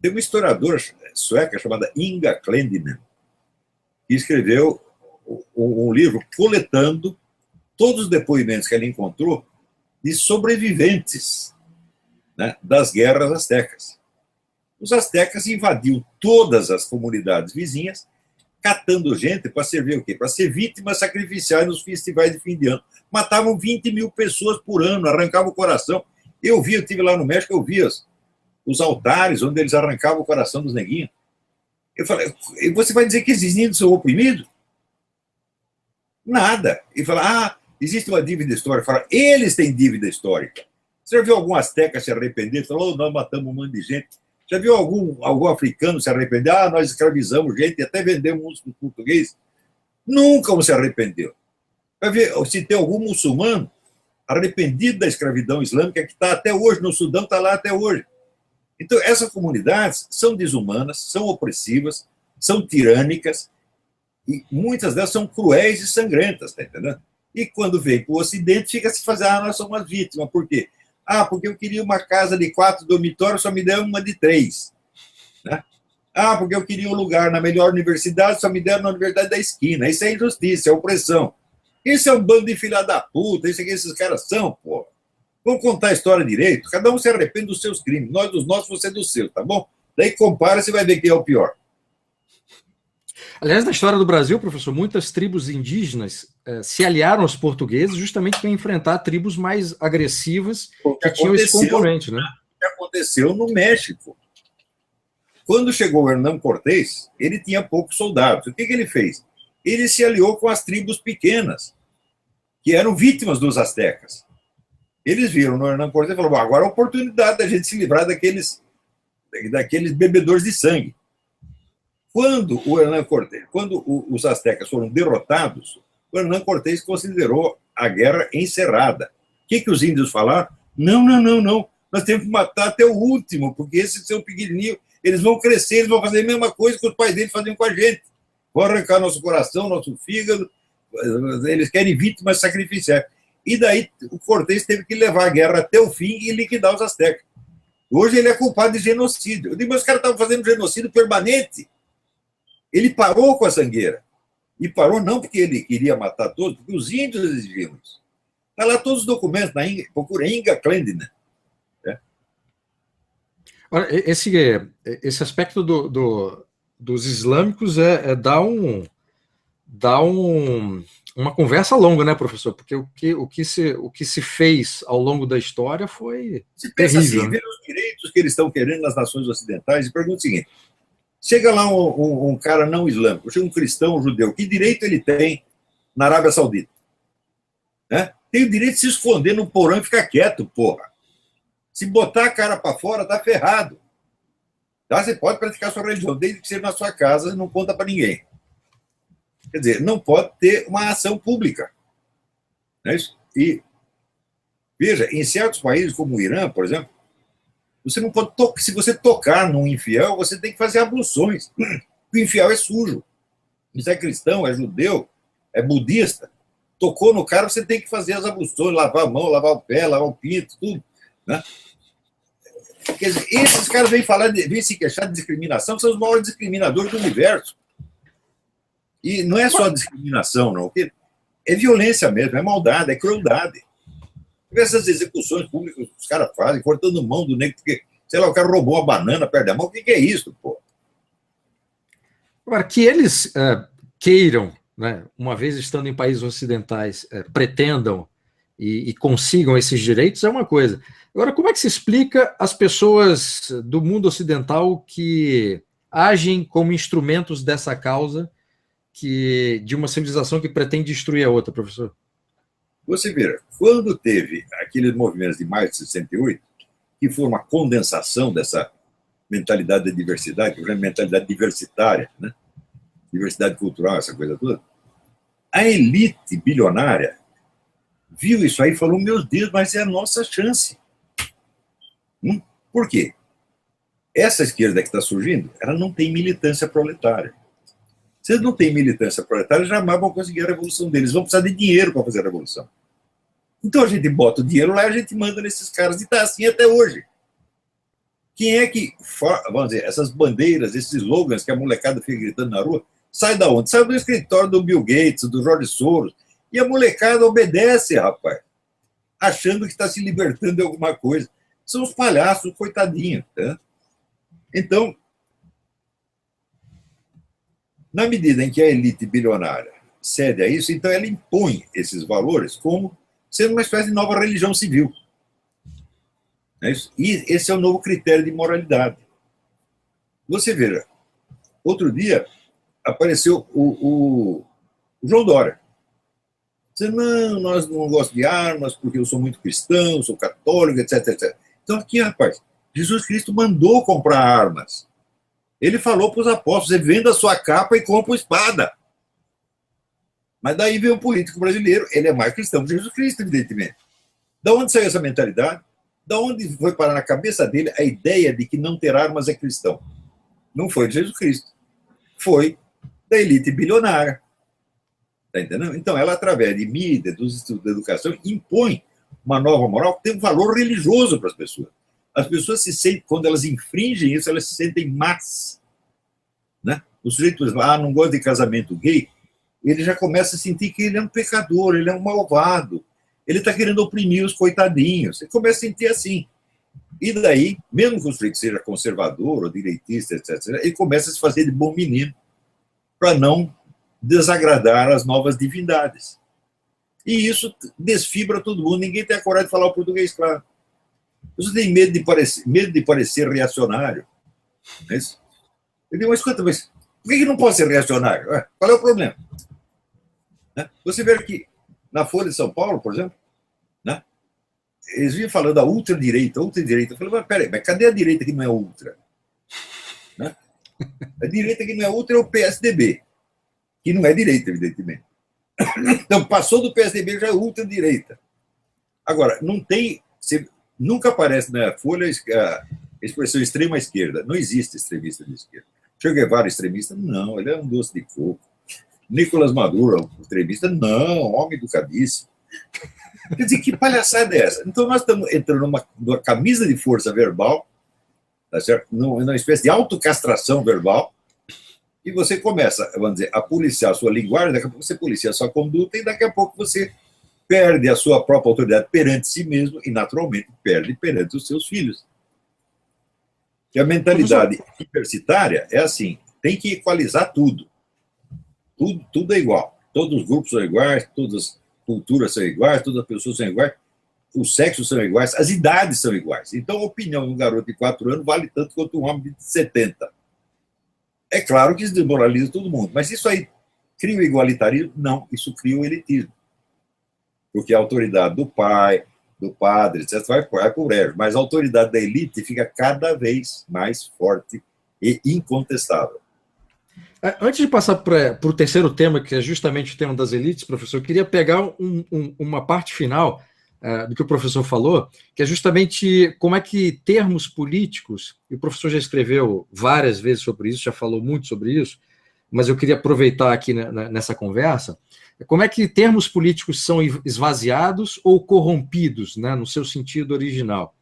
S2: Tem uma historiadora sueca chamada Inga Clendinen, que escreveu um livro coletando todos os depoimentos que ela encontrou de sobreviventes, né, das guerras astecas. Os astecas invadiam todas as comunidades vizinhas, catando gente para servir o quê? Para ser vítimas sacrificiais nos festivais de fim de ano. Matavam 20 mil pessoas por ano, arrancavam o coração. Eu estive lá no México, eu vi os altares onde eles arrancavam o coração dos neguinhos. Eu falei, você vai dizer que esses índios são oprimidos? Nada. E fala, existe uma dívida histórica. Fala, eles têm dívida histórica. Você já viu algum asteca se arrepender? Falou, nós matamos um monte de gente. Já viu algum africano se arrepender? Nós escravizamos gente e até vendemos uns para os portugueses. Nunca um se arrependeu. Vai ver se tem algum muçulmano arrependido da escravidão islâmica que está até hoje, no Sudão está lá até hoje. Então, essas comunidades são desumanas, são opressivas, são tirânicas, e muitas delas são cruéis e sangrentas, tá entendendo? E quando vem para o Ocidente, fica se fazendo, nós somos vítimas. Por quê? Porque eu queria uma casa de 4 dormitórios, só me deram uma de 3. Né? Porque eu queria um lugar na melhor universidade, só me deram na universidade da esquina. Isso é injustiça, é opressão. Isso é um bando de filha da puta, isso é que esses caras são, pô. Vamos contar a história direito? Cada um se arrepende dos seus crimes. Nós dos nossos, você dos seus, tá bom? Daí compara, você vai ver quem é o pior.
S1: Aliás, na história do Brasil, professor, muitas tribos indígenas se aliaram aos portugueses justamente para enfrentar tribos mais agressivas que tinham esse componente, né?
S2: O que aconteceu no México. Quando chegou o Hernán Cortés, ele tinha poucos soldados. O que ele fez? Ele se aliou com as tribos pequenas, que eram vítimas dos astecas. Eles viram no Hernán Cortés e falaram, agora é a oportunidade da gente se livrar daqueles bebedores de sangue. Quando os astecas foram derrotados, o Hernán Cortés considerou a guerra encerrada. O que os índios falaram? Não. Nós temos que matar até o último, porque esses são pequenininhos, eles vão crescer, eles vão fazer a mesma coisa que os pais deles faziam com a gente. Vão arrancar nosso coração, nosso fígado, eles querem vítimas sacrificiais. E daí o Cortés teve que levar a guerra até o fim e liquidar os astecas. Hoje ele é culpado de genocídio. Eu digo, mas os caras estavam fazendo genocídio permanente. Ele parou com a sangueira. E parou não porque ele queria matar todos, porque os índios exigiam isso. Está lá todos os documentos, procura Inga Clendinen.
S1: Esse aspecto dos islâmicos dá uma conversa longa, né, professor? Porque o que se fez ao longo da história foi
S2: se pensa
S1: terrível.
S2: Assim, vê os direitos que eles estão querendo nas nações ocidentais e pergunta o seguinte, chega lá um cara não islâmico, chega um cristão, um judeu, que direito ele tem na Arábia Saudita? Né? Tem o direito de se esconder no porão e ficar quieto, porra. Se botar a cara para fora, tá ferrado. Tá? Você pode praticar sua religião, desde que seja na sua casa e não conta para ninguém. Quer dizer, não pode ter uma ação pública. Não é isso? E, veja, em certos países, como o Irã, por exemplo, você não pode tocar. Se você tocar num infiel, você tem que fazer abluções. O infiel é sujo. Se é cristão, é judeu, é budista. Tocou no cara, você tem que fazer as abluções, lavar a mão, lavar o pé, lavar o pinto, tudo. Né? Quer dizer, esses caras vêm se queixar de discriminação, são os maiores discriminadores do universo. E não é só discriminação, não. É violência mesmo, é maldade, é crueldade. Essas execuções públicas que os caras fazem, cortando mão do negro, porque, sei lá, o cara roubou uma banana, perde a mão, o que é isso, pô?
S1: Agora, que eles queiram, né, uma vez estando em países ocidentais, pretendam e consigam esses direitos é uma coisa. Agora, como é que se explica as pessoas do mundo ocidental que agem como instrumentos dessa causa de uma civilização que pretende destruir a outra, professor?
S2: Você vê, quando teve aqueles movimentos de maio de 68, que foi uma condensação dessa mentalidade da diversidade, que é uma mentalidade diversitária, né? Diversidade cultural, essa coisa toda, a elite bilionária viu isso aí e falou, meu Deus, mas é a nossa chance. Por quê? Essa esquerda que está surgindo, ela não tem militância proletária. Se eles não têm militância proletária, jamais vão conseguir a revolução deles. Vão precisar de dinheiro para fazer a revolução. Então a gente bota o dinheiro lá e a gente manda nesses caras. E está assim até hoje. Quem é que, vamos dizer, essas bandeiras, esses slogans que a molecada fica gritando na rua, sai da onde? Sai do escritório do Bill Gates, do Jorge Soros. E a molecada obedece, rapaz. Achando que está se libertando de alguma coisa. São os palhaços, coitadinhos. Tá? Então, na medida em que a elite bilionária cede a isso, então ela impõe esses valores como sendo uma espécie de nova religião civil. É isso? E esse é o novo critério de moralidade. Você veja, outro dia apareceu o João Dória. Dizendo, não, nós não gostamos de armas porque eu sou muito cristão, sou católico, etc, etc. Então aqui, rapaz, Jesus Cristo mandou comprar armas. Ele falou para os apóstolos, você venda a sua capa e compra uma espada. Mas daí veio um político brasileiro, ele é mais cristão que Jesus Cristo, evidentemente. Da onde saiu essa mentalidade? Da onde foi parar na cabeça dele a ideia de que não ter armas é cristão? Não foi de Jesus Cristo. Foi da elite bilionária. Está entendendo? Então, ela, através de mídia, dos estudos da educação, impõe uma nova moral que tem um valor religioso para as pessoas. As pessoas se sentem, quando elas infringem isso, elas se sentem más. Né? O sujeito diz, não gosta de casamento gay, ele já começa a sentir que ele é um pecador, ele é um malvado, ele está querendo oprimir os coitadinhos. Ele começa a sentir assim. E daí, mesmo que o sujeito seja conservador ou direitista, etc., ele começa a se fazer de bom menino para não desagradar as novas divindades. E isso desfibra todo mundo. Ninguém tem a coragem de falar o português claro. Você tem medo de parecer reacionário. É isso? Eu digo, mas escuta, mas por que não pode ser reacionário? Qual é o problema? Você vê que na Folha de São Paulo, por exemplo, né, eles vinham falando da ultradireita. Eu falei, mas peraí, mas cadê a direita que não é ultra? Né? A direita que não é ultra é o PSDB, que não é direita, evidentemente. Então, passou do PSDB, já é ultradireita. Agora, não tem... Nunca aparece na Folha a expressão extrema esquerda. Não existe extremista de esquerda. Che Guevara, extremista? Não, ele é um doce de coco. Nicolás Maduro, extremista? Não, homem educadíssimo. Quer dizer, que palhaçada é essa? Então, nós estamos entrando numa camisa de força verbal, tá certo? Numa espécie de autocastração verbal, e você começa, vamos dizer, a policiar a sua linguagem, daqui a pouco você policia a sua conduta, e daqui a pouco você perde a sua própria autoridade perante si mesmo e, naturalmente, perde perante os seus filhos. E a mentalidade diversitária é assim, tem que equalizar tudo. Tudo é igual. Todos os grupos são iguais, todas as culturas são iguais, todas as pessoas são iguais, os sexos são iguais, as idades são iguais. Então, a opinião de um garoto de 4 anos vale tanto quanto um homem de 70. É claro que isso desmoraliza todo mundo, mas isso aí cria o igualitarismo? Não, isso cria o elitismo. Porque a autoridade do pai, do padre, etc., vai para o brejo, mas a autoridade da elite fica cada vez mais forte e incontestável.
S1: Antes de passar para o terceiro tema, que é justamente o tema das elites, professor, eu queria pegar uma parte final do que o professor falou, que é justamente como é que termos políticos, e o professor já escreveu várias vezes sobre isso, já falou muito sobre isso, mas eu queria aproveitar aqui nessa conversa, como é que termos políticos são esvaziados ou corrompidos, né, no seu sentido original.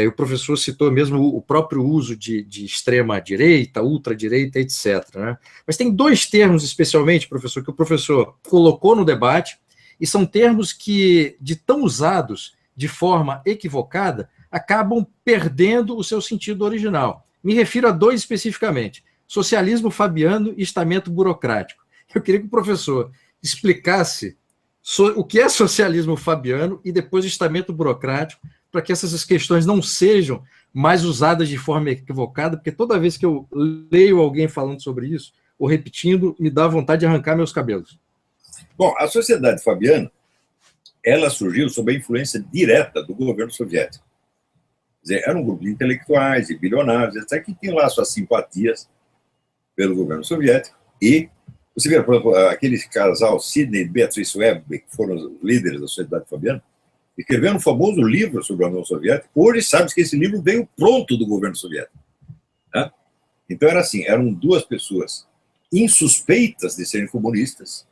S1: O professor citou mesmo o próprio uso de extrema-direita, ultradireita, etc. Né? Mas tem 2 termos, especialmente, professor, que o professor colocou no debate, e são termos que, de tão usados de forma equivocada, acabam perdendo o seu sentido original. Me refiro a 2 especificamente: socialismo fabiano e estamento burocrático. Eu queria que o professor explicasse o que é socialismo fabiano e depois o estamento burocrático, para que essas questões não sejam mais usadas de forma equivocada, porque toda vez que eu leio alguém falando sobre isso, ou repetindo, me dá vontade de arrancar meus cabelos.
S2: Bom, a sociedade fabiana, ela surgiu sob a influência direta do governo soviético. Quer dizer, era um grupo de intelectuais e bilionários, etc., que tinham lá suas simpatias pelo governo soviético. E você vê, por exemplo, aquele casal Sidney e Beatrice Webb, que foram os líderes da sociedade fabiana, escreveram um famoso livro sobre a União Soviética. Hoje sabe que esse livro veio pronto do governo soviético, né? Então era assim, eram duas pessoas insuspeitas de serem comunistas,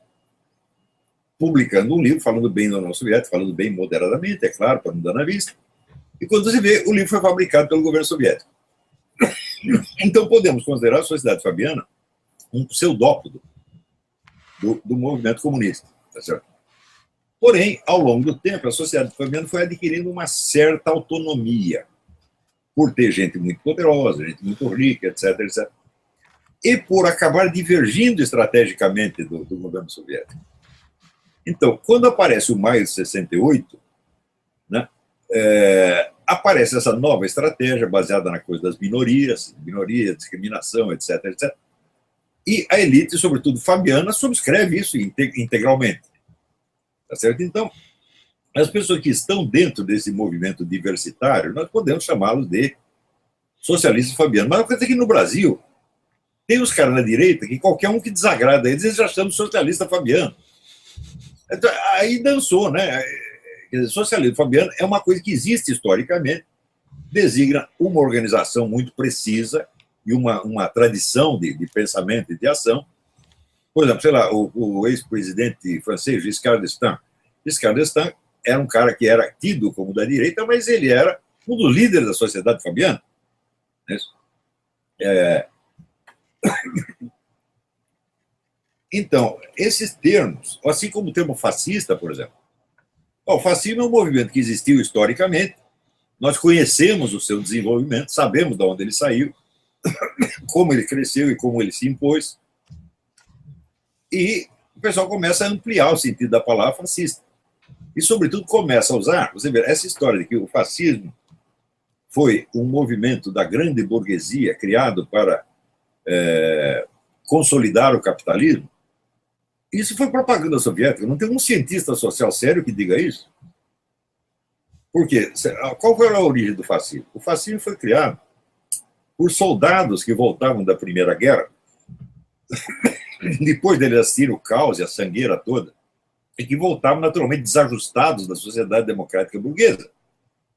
S2: publicando um livro falando bem da União Soviética, falando bem moderadamente, é claro, para não dar na vista. E quando você vê, o livro foi fabricado pelo governo soviético. Então podemos considerar a sociedade fabiana um pseudópodo do movimento comunista, tá certo? Porém, ao longo do tempo, a sociedade fabiana foi adquirindo uma certa autonomia, por ter gente muito poderosa, gente muito rica, etc., etc., e por acabar divergindo estrategicamente do governo soviético. Então, quando aparece o maio de 68, né, aparece essa nova estratégia baseada na coisa das minorias, discriminação, etc., etc., e a elite, sobretudo fabiana, subscreve isso integralmente. Tá certo? Então, as pessoas que estão dentro desse movimento diversitário, nós podemos chamá-los de socialistas fabianos. Mas acontece que no Brasil, tem os caras na direita que qualquer um que desagrada eles já chamam de socialista fabiano. Então, aí dançou, né? Quer dizer, socialismo fabiano é uma coisa que existe historicamente, designa uma organização muito precisa e uma tradição de pensamento e de ação. Por exemplo, sei lá, o ex-presidente francês Giscard d'Estaing. Giscard d'Estaing era um cara que era tido como da direita, mas ele era um dos líderes da sociedade fabiana. Então, esses termos, assim como o termo fascista, por exemplo. O fascismo é um movimento que existiu historicamente, nós conhecemos o seu desenvolvimento, sabemos de onde ele saiu, como ele cresceu e como ele se impôs. E o pessoal começa a ampliar o sentido da palavra fascista. E, sobretudo, começa a usar, você vê, essa história de que o fascismo foi um movimento da grande burguesia criado para consolidar o capitalismo. Isso foi propaganda soviética. Não tem um cientista social sério que diga isso. Por quê? Qual foi a origem do fascismo? O fascismo foi criado por soldados que voltavam da Primeira Guerra, depois deles assistirem o caos e a sangueira toda, e que voltavam naturalmente desajustados da sociedade democrática burguesa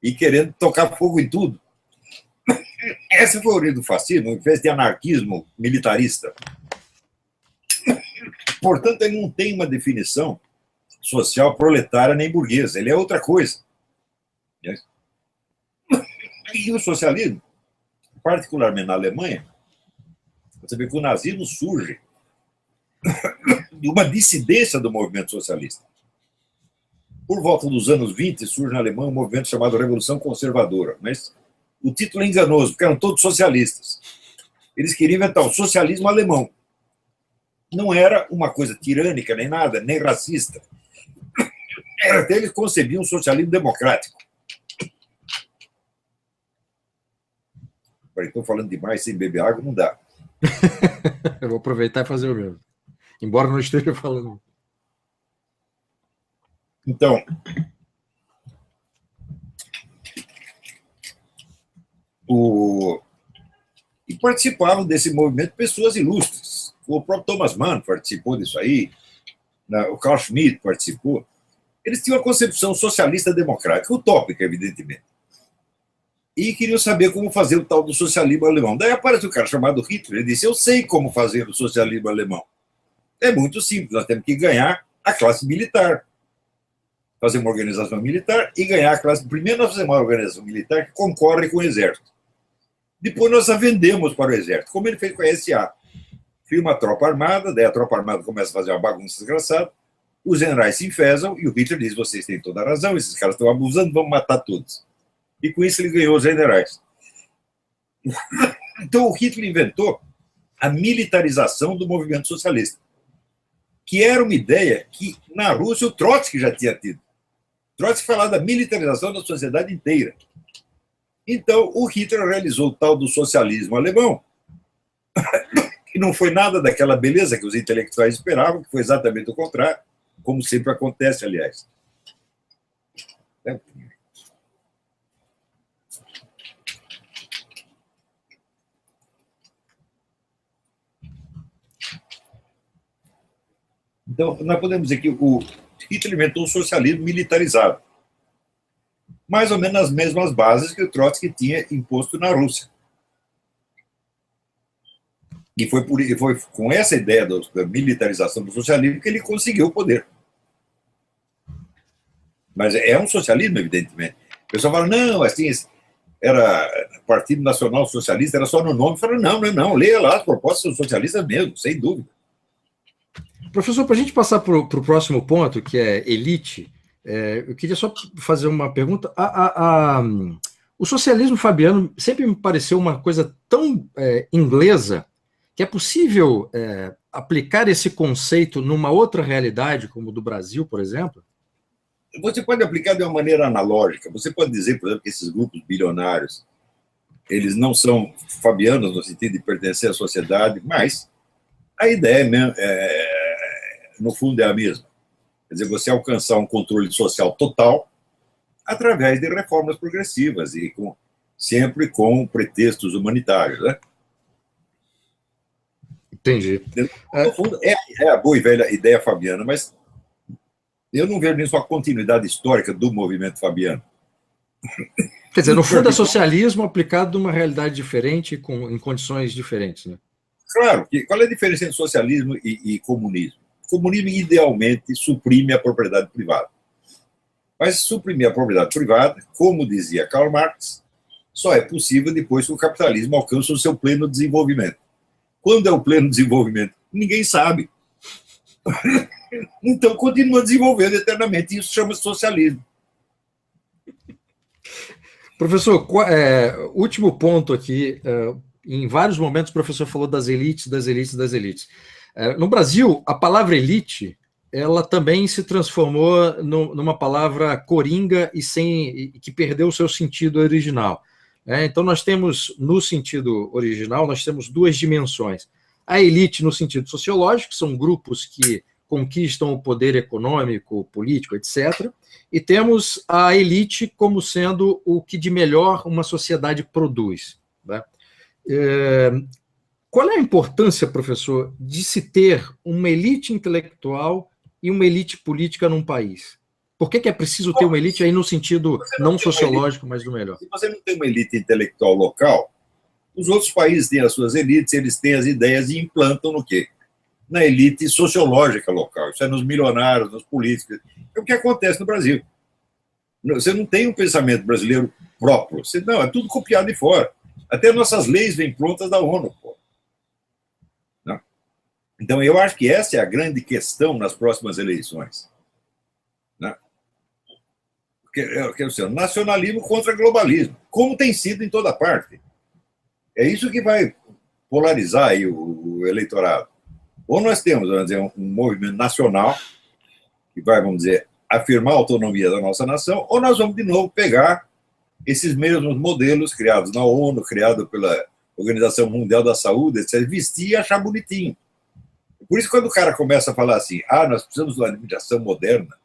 S2: e querendo tocar fogo em tudo. Essa foi a origem do fascismo, em vez de anarquismo militarista. Portanto, ele não tem uma definição social proletária nem burguesa, ele é outra coisa. E o socialismo, particularmente na Alemanha, você vê que o nazismo surge de uma dissidência do movimento socialista. Por volta dos anos 20, surge na Alemanha um movimento chamado Revolução Conservadora, mas o título é enganoso, porque eram todos socialistas. Eles queriam inventar o socialismo alemão. Não era uma coisa tirânica, nem nada, nem racista. Até eles concebiam um socialismo democrático. Estou falando demais sem beber água, não dá.
S1: Eu vou aproveitar e fazer o mesmo. Embora não esteja falando.
S2: Então, e participavam desse movimento pessoas ilustres. O próprio Thomas Mann participou disso aí, o Carl Schmitt participou. Eles tinham uma concepção socialista democrática, utópica, evidentemente. E queriam saber como fazer o tal do socialismo alemão. Daí aparece um cara chamado Hitler, ele disse, eu sei como fazer o socialismo alemão. É muito simples, nós temos que ganhar a classe militar. Fazer uma organização militar e ganhar a classe... Primeiro nós fazemos uma organização militar que concorre com o exército. Depois nós a vendemos para o exército, como ele fez com a SA. Cria uma tropa armada, daí a tropa armada começa a fazer uma bagunça desgraçada, os generais se enfesam e o Hitler diz, vocês têm toda a razão, esses caras estão abusando, vamos matar todos. E com isso ele ganhou os generais. Então o Hitler inventou a militarização do movimento socialista. que era uma ideia que, na Rússia, o Trotsky já tinha tido. Trotsky falava da militarização da sociedade inteira. Então, o Hitler realizou o tal do socialismo alemão, que não foi nada daquela beleza que os intelectuais esperavam, que foi exatamente o contrário, como sempre acontece, aliás. Então, nós podemos dizer que o Hitler inventou o socialismo militarizado, mais ou menos nas mesmas bases que o Trotsky tinha imposto na Rússia. E foi com essa ideia da militarização do socialismo que ele conseguiu o poder. Mas é um socialismo, evidentemente. O pessoal fala, não, assim, era Partido Nacional Socialista, era só no nome. Fala, não, leia lá as propostas socialistas mesmo, sem dúvida.
S1: Professor, para a gente passar para o próximo ponto, que é elite, eu queria só fazer uma pergunta. O socialismo fabiano sempre me pareceu uma coisa tão inglesa que é possível aplicar esse conceito numa outra realidade, como do Brasil, por exemplo?
S2: Você pode aplicar de uma maneira analógica. Você pode dizer, por exemplo, que esses grupos bilionários, eles não são fabianos no sentido de pertencer à sociedade, mas a ideia, no fundo, é a mesma. Quer dizer, você alcançar um controle social total através de reformas progressivas e sempre com pretextos humanitários, né?
S1: Entendi.
S2: No fundo, é a boa e velha ideia fabiana, mas eu não vejo nisso a continuidade histórica do movimento fabiano.
S1: Quer dizer, no fundo é socialismo aplicado numa realidade diferente, em condições diferentes, né?
S2: Claro, qual é a diferença entre socialismo e comunismo? O comunismo, idealmente, suprime a propriedade privada. Mas suprimir a propriedade privada, como dizia Karl Marx, só é possível depois que o capitalismo alcança o seu pleno desenvolvimento. Quando é o pleno desenvolvimento? Ninguém sabe. Então, continua desenvolvendo eternamente. Isso chama-se socialismo.
S1: Professor, último ponto aqui. Em vários momentos o professor falou das elites, das elites, das elites. No Brasil, a palavra elite, ela também se transformou numa palavra coringa e que perdeu o seu sentido original. Então, nós temos, no sentido original, nós temos duas dimensões. A elite, no sentido sociológico, são grupos que conquistam o poder econômico, político, etc. E temos a elite como sendo o que de melhor uma sociedade produz, né? Qual é a importância, professor, de se ter uma elite intelectual e uma elite política num país? Por que é preciso ter uma elite aí no sentido não sociológico, mas do melhor?
S2: Se você não tem uma elite intelectual local, os outros países têm as suas elites, eles têm as ideias e implantam no quê? Na elite sociológica local. Isso é nos milionários, nos políticos. É o que acontece no Brasil. Você não tem um pensamento brasileiro próprio. Não, é tudo copiado de fora. Até nossas leis vêm prontas da ONU. Pô. Não? Então, eu acho que essa é a grande questão nas próximas eleições. Que é o seu nacionalismo contra globalismo, como tem sido em toda parte. É isso que vai polarizar aí o eleitorado. Ou nós temos, vamos dizer, um movimento nacional que vai, vamos dizer, afirmar a autonomia da nossa nação, ou nós vamos de novo pegar esses mesmos modelos criados na ONU, criados pela Organização Mundial da Saúde, etc., vestir e achar bonitinho. Por isso, quando o cara começa a falar assim, nós precisamos de uma administração moderna,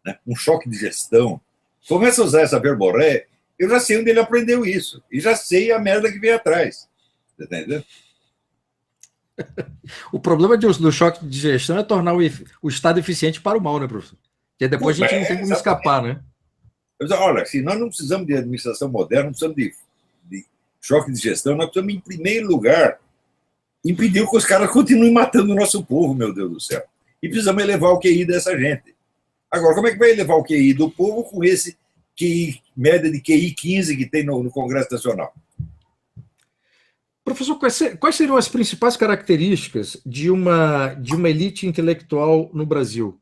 S2: né, um choque de gestão, começa a usar essa verborréia, eu já sei onde ele aprendeu isso. E já sei a merda que vem atrás. Entendeu?
S1: O problema do choque de gestão é tornar o Estado eficiente para o mal, né, professor? Porque depois a gente não tem como escapar, né?
S2: Olha, se nós não precisamos de administração moderna, não precisamos de choque de gestão, nós precisamos, em primeiro lugar, impedir que os caras continuem matando o nosso povo, meu Deus do céu. E precisamos elevar o QI dessa gente. Agora, como é que vai elevar o QI do povo com esse QI, média de QI 15 que tem no Congresso Nacional?
S1: Professor, quais seriam as principais características de uma elite intelectual no Brasil?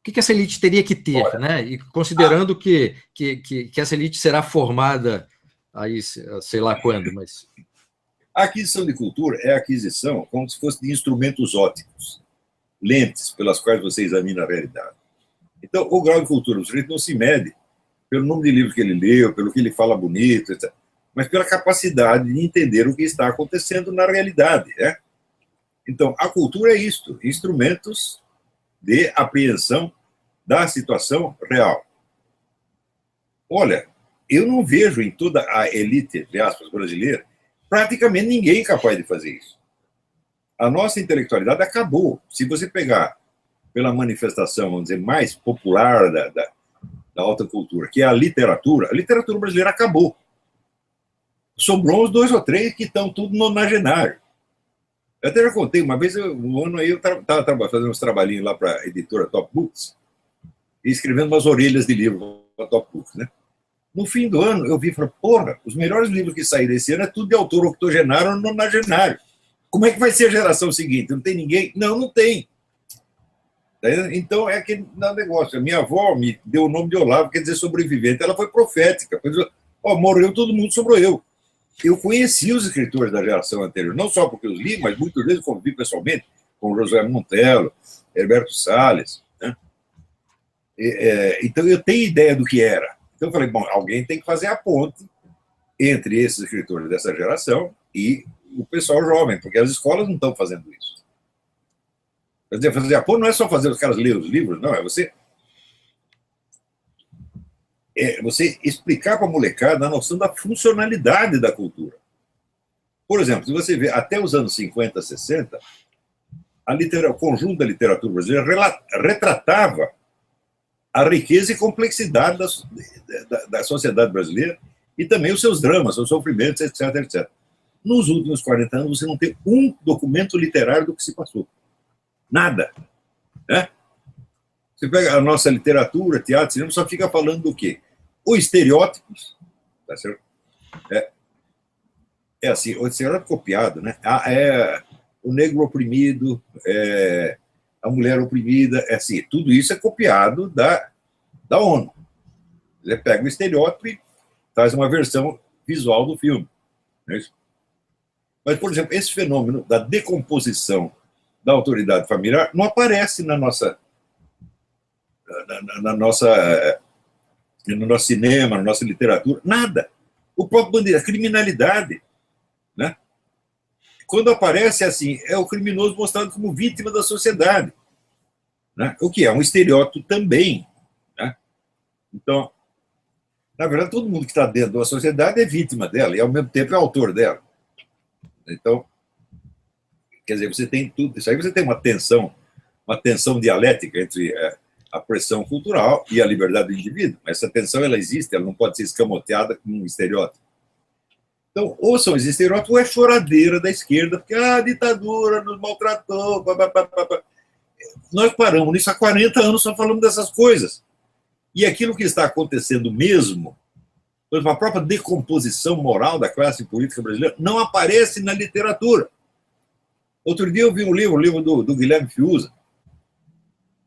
S1: O que essa elite teria que ter, olha, né? E considerando que essa elite será formada aí, sei lá quando, mas...
S2: A aquisição de cultura é a aquisição como se fosse de instrumentos óticos. lentes pelas quais você examina a realidade. Então, o grau de cultura do sujeito não se mede pelo número de livros que ele leu, pelo que ele fala bonito, etc., mas pela capacidade de entender o que está acontecendo na realidade. Né? Então, a cultura é isto, instrumentos de apreensão da situação real. Olha, eu não vejo em toda a elite, entre aspas, brasileira, praticamente ninguém capaz de fazer isso. A nossa intelectualidade acabou. Se você pegar pela manifestação, vamos dizer, mais popular da alta cultura, que é a literatura brasileira acabou. Sobrou uns 2 ou 3 que estão tudo nonagenário. Eu até já contei, uma vez, um ano aí, eu estava fazendo uns trabalhinhos lá para a editora Top Books, e escrevendo umas orelhas de livro para a Top Books, né? No fim do ano, eu vi e falei, porra, os melhores livros que saíram esse ano é tudo de autor octogenário ou nonagenário. Como é que vai ser a geração seguinte? Não tem ninguém? Não, não tem. Então, é aquele negócio. A minha avó me deu o nome de Olavo, quer dizer sobrevivente. Ela foi profética. Morreu todo mundo, sobrou eu. Eu conheci os escritores da geração anterior, não só porque os li, mas muitas vezes convivi pessoalmente com José Montello, Herberto Salles. Né? Então, eu tenho ideia do que era. Então, eu falei, bom, alguém tem que fazer a ponte entre esses escritores dessa geração e o pessoal jovem, porque as escolas não estão fazendo isso. Quer dizer, fazer a ponte não é só fazer os caras lerem os livros, não, é você explicar para a molecada a noção da funcionalidade da cultura. Por exemplo, se você vê, até os anos 50, 60, o conjunto da literatura brasileira retratava a riqueza e complexidade da sociedade brasileira e também os seus dramas, seus sofrimentos, etc., etc. Nos últimos 40 anos, você não tem um documento literário do que se passou. Nada. Né? Você pega a nossa literatura, teatro, cinema, só fica falando do quê? Os estereótipos, tá certo? É assim, o estereótipo copiado, né? O negro oprimido, a mulher oprimida, assim, tudo isso é copiado da ONU. Você pega o estereótipo e faz uma versão visual do filme. Não é isso? Mas, por exemplo, esse fenômeno da decomposição da autoridade familiar não aparece no nosso cinema, na nossa literatura, nada. O próprio bandeira, a criminalidade, né? Quando aparece assim, é o criminoso mostrado como vítima da sociedade, né? O que é um estereótipo também, né? Então, na verdade, todo mundo que está dentro da sociedade é vítima dela e, ao mesmo tempo, é autor dela. Então, quer dizer, você tem tudo isso aí, você tem uma tensão dialética entre a pressão cultural e a liberdade do indivíduo. Mas essa tensão, ela existe, ela não pode ser escamoteada como um estereótipo. Então, ou são esses estereótipos, ou é choradeira da esquerda, porque a ditadura nos maltratou, Nós paramos nisso há 40 anos, só falamos dessas coisas. E aquilo que está acontecendo mesmo, por exemplo, a própria decomposição moral da classe política brasileira, não aparece na literatura. Outro dia eu vi um livro do Guilherme Fiuza,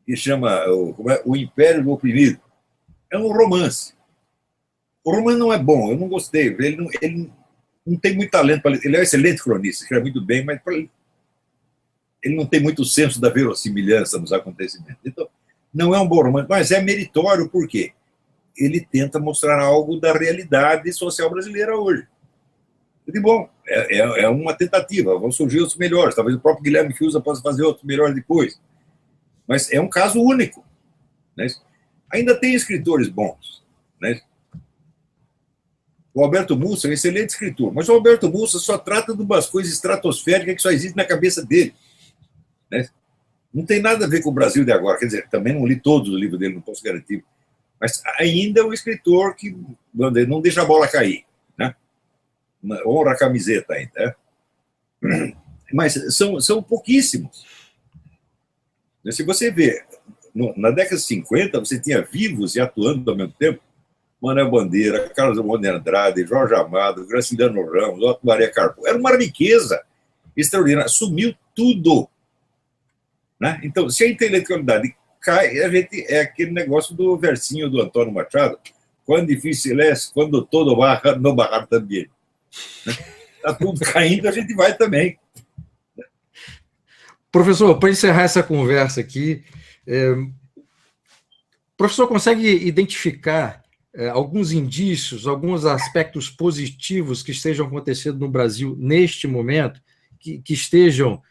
S2: que chama O Império do Oprimido. É um romance. O romance não é bom, eu não gostei. Ele não tem muito talento para ler. Ele é um excelente cronista, escreve muito bem, mas ele não tem muito senso da verossimilhança nos acontecimentos. Então, não é um bom romance, mas é meritório, por quê? Ele tenta mostrar algo da realidade social brasileira hoje. E, bom, é uma tentativa, vão surgir outros melhores, talvez o próprio Guilherme Fiuza possa fazer outros melhores depois. Mas é um caso único. Né? Ainda tem escritores bons. Né? O Alberto Mussa é um excelente escritor, mas o Alberto Mussa só trata de umas coisas estratosféricas que só existem na cabeça dele. Né? Não tem nada a ver com o Brasil de agora. Quer dizer, também não li todos os livros dele, não posso garantir. Mas ainda é um escritor que não deixa a bola cair. Né? Honra a camiseta ainda. Né? Mas são pouquíssimos. Se você vê, na década de 50, você tinha vivos e atuando ao mesmo tempo Manuel Bandeira, Carlos Drummond de Andrade, Jorge Amado, Graciliano Ramos, Otto Maria Carpo. Era uma riqueza extraordinária. Sumiu tudo. Né? Então, se a intelectualidade cai, é aquele negócio do versinho do Antônio Machado, quando difícil é, quando todo barra, no barrar também. Está tudo caindo, a gente vai também.
S1: Professor, para encerrar essa conversa aqui, o professor consegue identificar alguns indícios, alguns aspectos positivos que estejam acontecendo no Brasil neste momento, que estejam,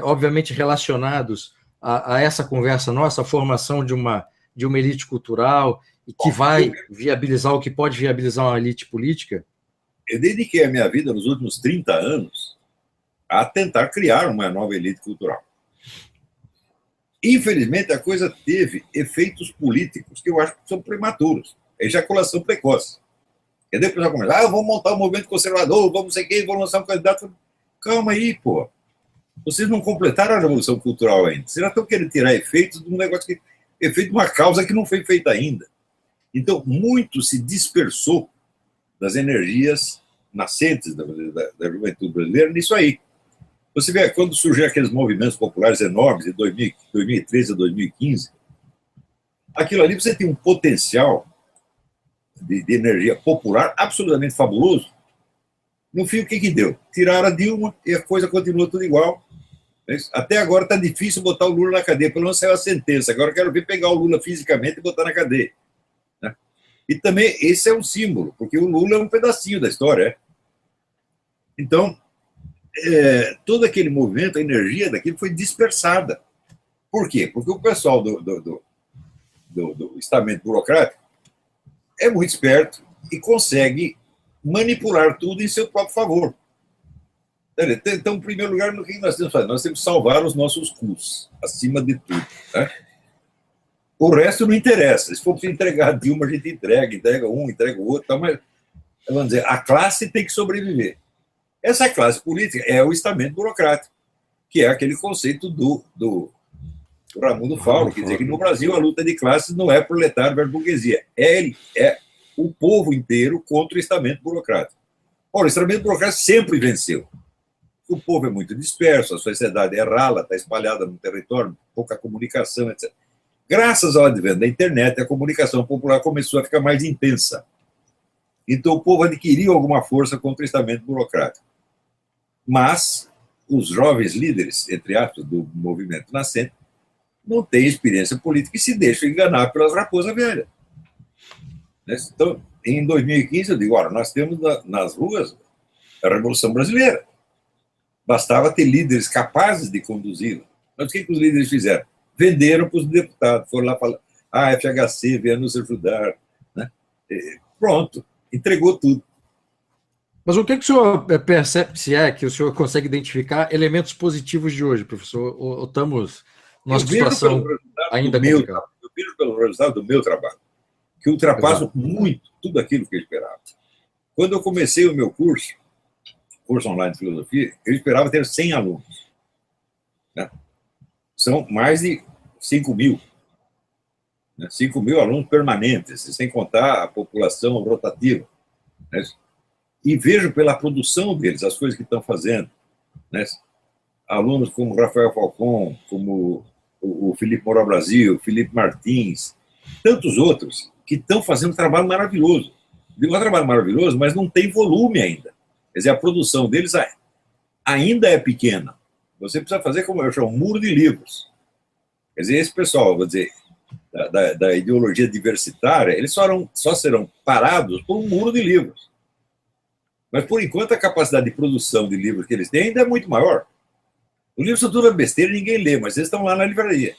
S1: obviamente, relacionados a essa conversa nossa, a formação de uma elite cultural, e que vai viabilizar, o que pode viabilizar uma elite política?
S2: Eu dediquei a minha vida nos últimos 30 anos a tentar criar uma nova elite cultural. Infelizmente, a coisa teve efeitos políticos que eu acho que são prematuros. Ejaculação precoce. E depois já começa, vamos montar um movimento conservador, vamos não sei quem, vamos lançar um candidato. Calma aí, pô. Vocês não completaram a revolução cultural ainda. Vocês já estão querendo tirar efeitos de um negócio que efeito de uma causa que não foi feita ainda. Então, muito se dispersou das energias nascentes da juventude brasileira nisso aí. Você vê, quando surgiram aqueles movimentos populares enormes, de 2013 a 2015, aquilo ali você tem um potencial de energia popular absolutamente fabuloso. No fim, o que deu? Tiraram a Dilma e a coisa continua tudo igual. Até agora está difícil botar o Lula na cadeia, pelo menos saiu a sentença. Agora eu quero ver pegar o Lula fisicamente e botar na cadeia. E também esse é um símbolo, porque o Lula é um pedacinho da história. Então, todo aquele movimento, a energia daquilo foi dispersada. Por quê? Porque o pessoal do estamento burocrático é muito esperto e consegue manipular tudo em seu próprio favor. Então, em primeiro lugar, no que nós temos que fazer? Nós temos que salvar os nossos cus, acima de tudo. Né? O resto não interessa. Se for para entregar a Dilma, a gente entrega um, entrega o outro. Tá, mas, vamos dizer, a classe tem que sobreviver. Essa classe política é o estamento burocrático, que é aquele conceito do Raimundo Fauro, que diz que no Brasil a luta de classes não é proletário versus burguesia, é o povo inteiro contra o estamento burocrático. Ora, o estamento burocrático sempre venceu. O povo é muito disperso, a sociedade é rala, está espalhada no território, pouca comunicação, etc. Graças ao advento da internet, a comunicação popular começou a ficar mais intensa. Então, o povo adquiriu alguma força contra o estamento burocrático. Mas os jovens líderes, entre aspas, do movimento nascente, não têm experiência política e se deixam enganar pelas raposas velhas. Então, em 2015, eu digo, olha, nós temos nas ruas a Revolução Brasileira. Bastava ter líderes capazes de conduzi-la. Mas o que os líderes fizeram? Venderam para os deputados, foram lá falar, FHC, venha nos ajudar. Né? Pronto, entregou tudo.
S1: Mas o que o senhor percebe, se é que o senhor consegue identificar elementos positivos de hoje, professor? Ou estamos numa situação ainda complicada?
S2: Eu vejo pelo resultado do meu trabalho, que ultrapassa muito tudo aquilo que eu esperava. Quando eu comecei o meu curso online de filosofia, eu esperava ter 100 alunos. Né? São mais de 5 mil. Né? 5 mil alunos permanentes, sem contar a população rotativa. Né? E vejo pela produção deles, as coisas que estão fazendo. Né? Alunos como Rafael Falcon, como o Felipe Moura Brasil, Felipe Martins, tantos outros que estão fazendo um trabalho maravilhoso. Digo, um trabalho maravilhoso, mas não tem volume ainda. Quer dizer, a produção deles ainda é pequena. Você precisa fazer, como eu chamo, um muro de livros. Quer dizer, esse pessoal, vou dizer, da ideologia diversitária, eles só serão parados por um muro de livros. Mas, por enquanto, a capacidade de produção de livros que eles têm ainda é muito maior. Os livros são tudo besteira e ninguém lê, mas eles estão lá na livraria.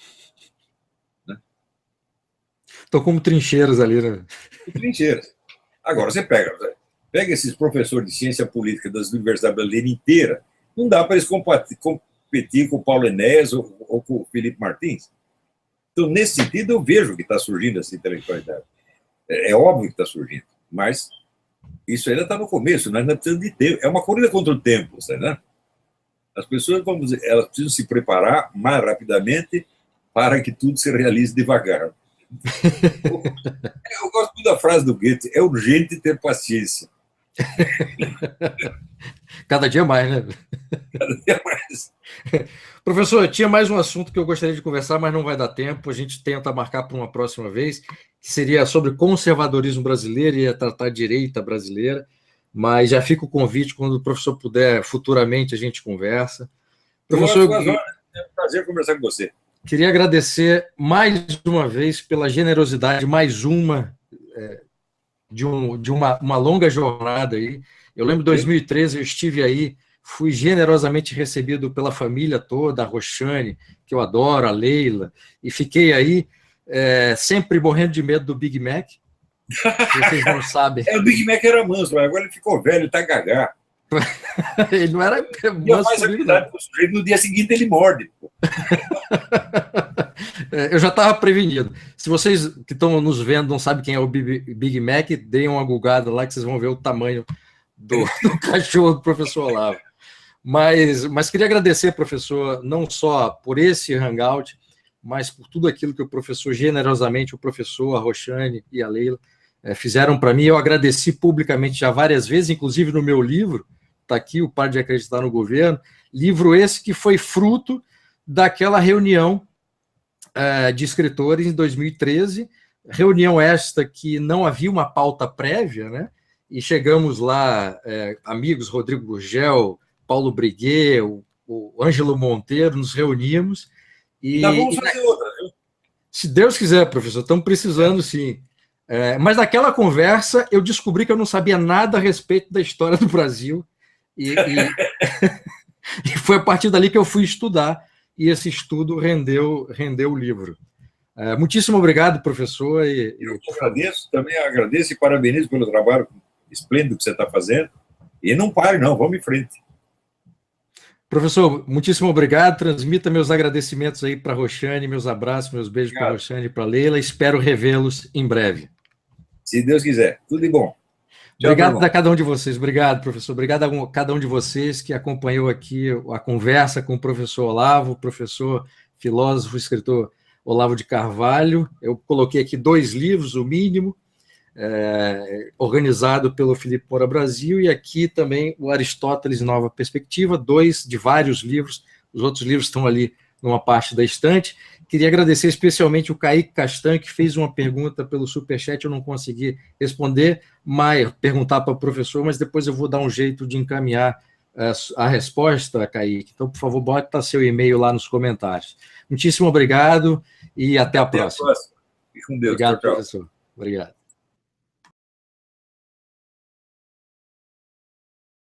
S1: Estão como trincheiras ali, né?
S2: Trincheiras. Agora, você pega esses professores de ciência política das universidades brasileiras inteiras, não dá para eles competir com o Paulo Enéas ou com o Felipe Martins. Então, nesse sentido, eu vejo que está surgindo essa intelectualidade. É óbvio que está surgindo, mas isso ainda está no começo, nós ainda precisamos de tempo. É uma corrida contra o tempo, sabe, né? As pessoas, vamos dizer, elas precisam se preparar mais rapidamente para que tudo se realize devagar. Eu gosto muito da frase do Goethe, é urgente ter paciência.
S1: Cada dia mais, né?
S2: Cada dia mais.
S1: Professor, tinha mais um assunto que eu gostaria de conversar, mas não vai dar tempo. A gente tenta marcar para uma próxima vez, que seria sobre conservadorismo brasileiro e tratar a direita brasileira. Mas já fica o convite, quando o professor puder, futuramente a gente conversa. Professor,
S2: É um prazer conversar com você.
S1: Queria agradecer mais uma vez pela generosidade, mais uma, de uma longa jornada aí. Eu lembro de 2013, eu estive aí, fui generosamente recebido pela família toda, a Roxane, que eu adoro, a Leila, e fiquei aí sempre morrendo de medo do Big Mac. Vocês não sabem.
S2: O Big Mac era manso, mas agora ele ficou velho, ele tá gagá.
S1: Ele não era
S2: manso faz habilidade com o sujeito, no dia seguinte ele morde. Pô.
S1: Eu já estava prevenido. Se vocês que estão nos vendo não sabem quem é o Big Mac, deem uma googada lá que vocês vão ver o tamanho do cachorro do professor Olavo. Mas queria agradecer, professor, não só por esse hangout, mas por tudo aquilo que o professor, generosamente, o professor, a Roxane e a Leila, fizeram para mim. Eu agradeci publicamente já várias vezes, inclusive no meu livro, está aqui, O Pare de Acreditar no Governo, livro esse que foi fruto daquela reunião de escritores em 2013, reunião esta que não havia uma pauta prévia, né? E chegamos lá, amigos, Rodrigo Gurgel, Paulo Briguet, o Ângelo Monteiro, nos reunimos. E vamos fazer outra, viu? Se Deus quiser, professor, estamos precisando sim. Mas naquela conversa eu descobri que eu não sabia nada a respeito da história do Brasil e foi a partir dali que eu fui estudar e esse estudo rendeu o livro. Muitíssimo obrigado, professor.
S2: Eu agradeço, também agradeço e parabenizo pelo trabalho esplêndido que você está fazendo. E não pare, não, vamos em frente.
S1: Professor, muitíssimo obrigado. Transmita meus agradecimentos aí para a Roxane, meus abraços, meus beijos para a Roxane e para a Leila. Espero revê-los em breve.
S2: Se Deus quiser. Tudo de bom.
S1: Obrigado a cada um de vocês. Obrigado, professor. Obrigado a cada um de vocês que acompanhou aqui a conversa com o professor Olavo, professor, filósofo, escritor Olavo de Carvalho. Eu coloquei aqui 2 livros, o mínimo, organizado pelo Felipe Moura Brasil, e aqui também o Aristóteles Nova Perspectiva, 2 de vários livros. Os outros livros estão ali numa parte da estante. Queria agradecer especialmente o Kaique Castan, que fez uma pergunta pelo Superchat, eu não consegui responder, mas perguntar para o professor, mas depois eu vou dar um jeito de encaminhar a resposta, Kaique. Então, por favor, bota seu e-mail lá nos comentários. Muitíssimo obrigado e até a próxima.
S2: Fique com Deus.
S1: Obrigado,
S2: tchau, tchau.
S1: professor. Obrigado.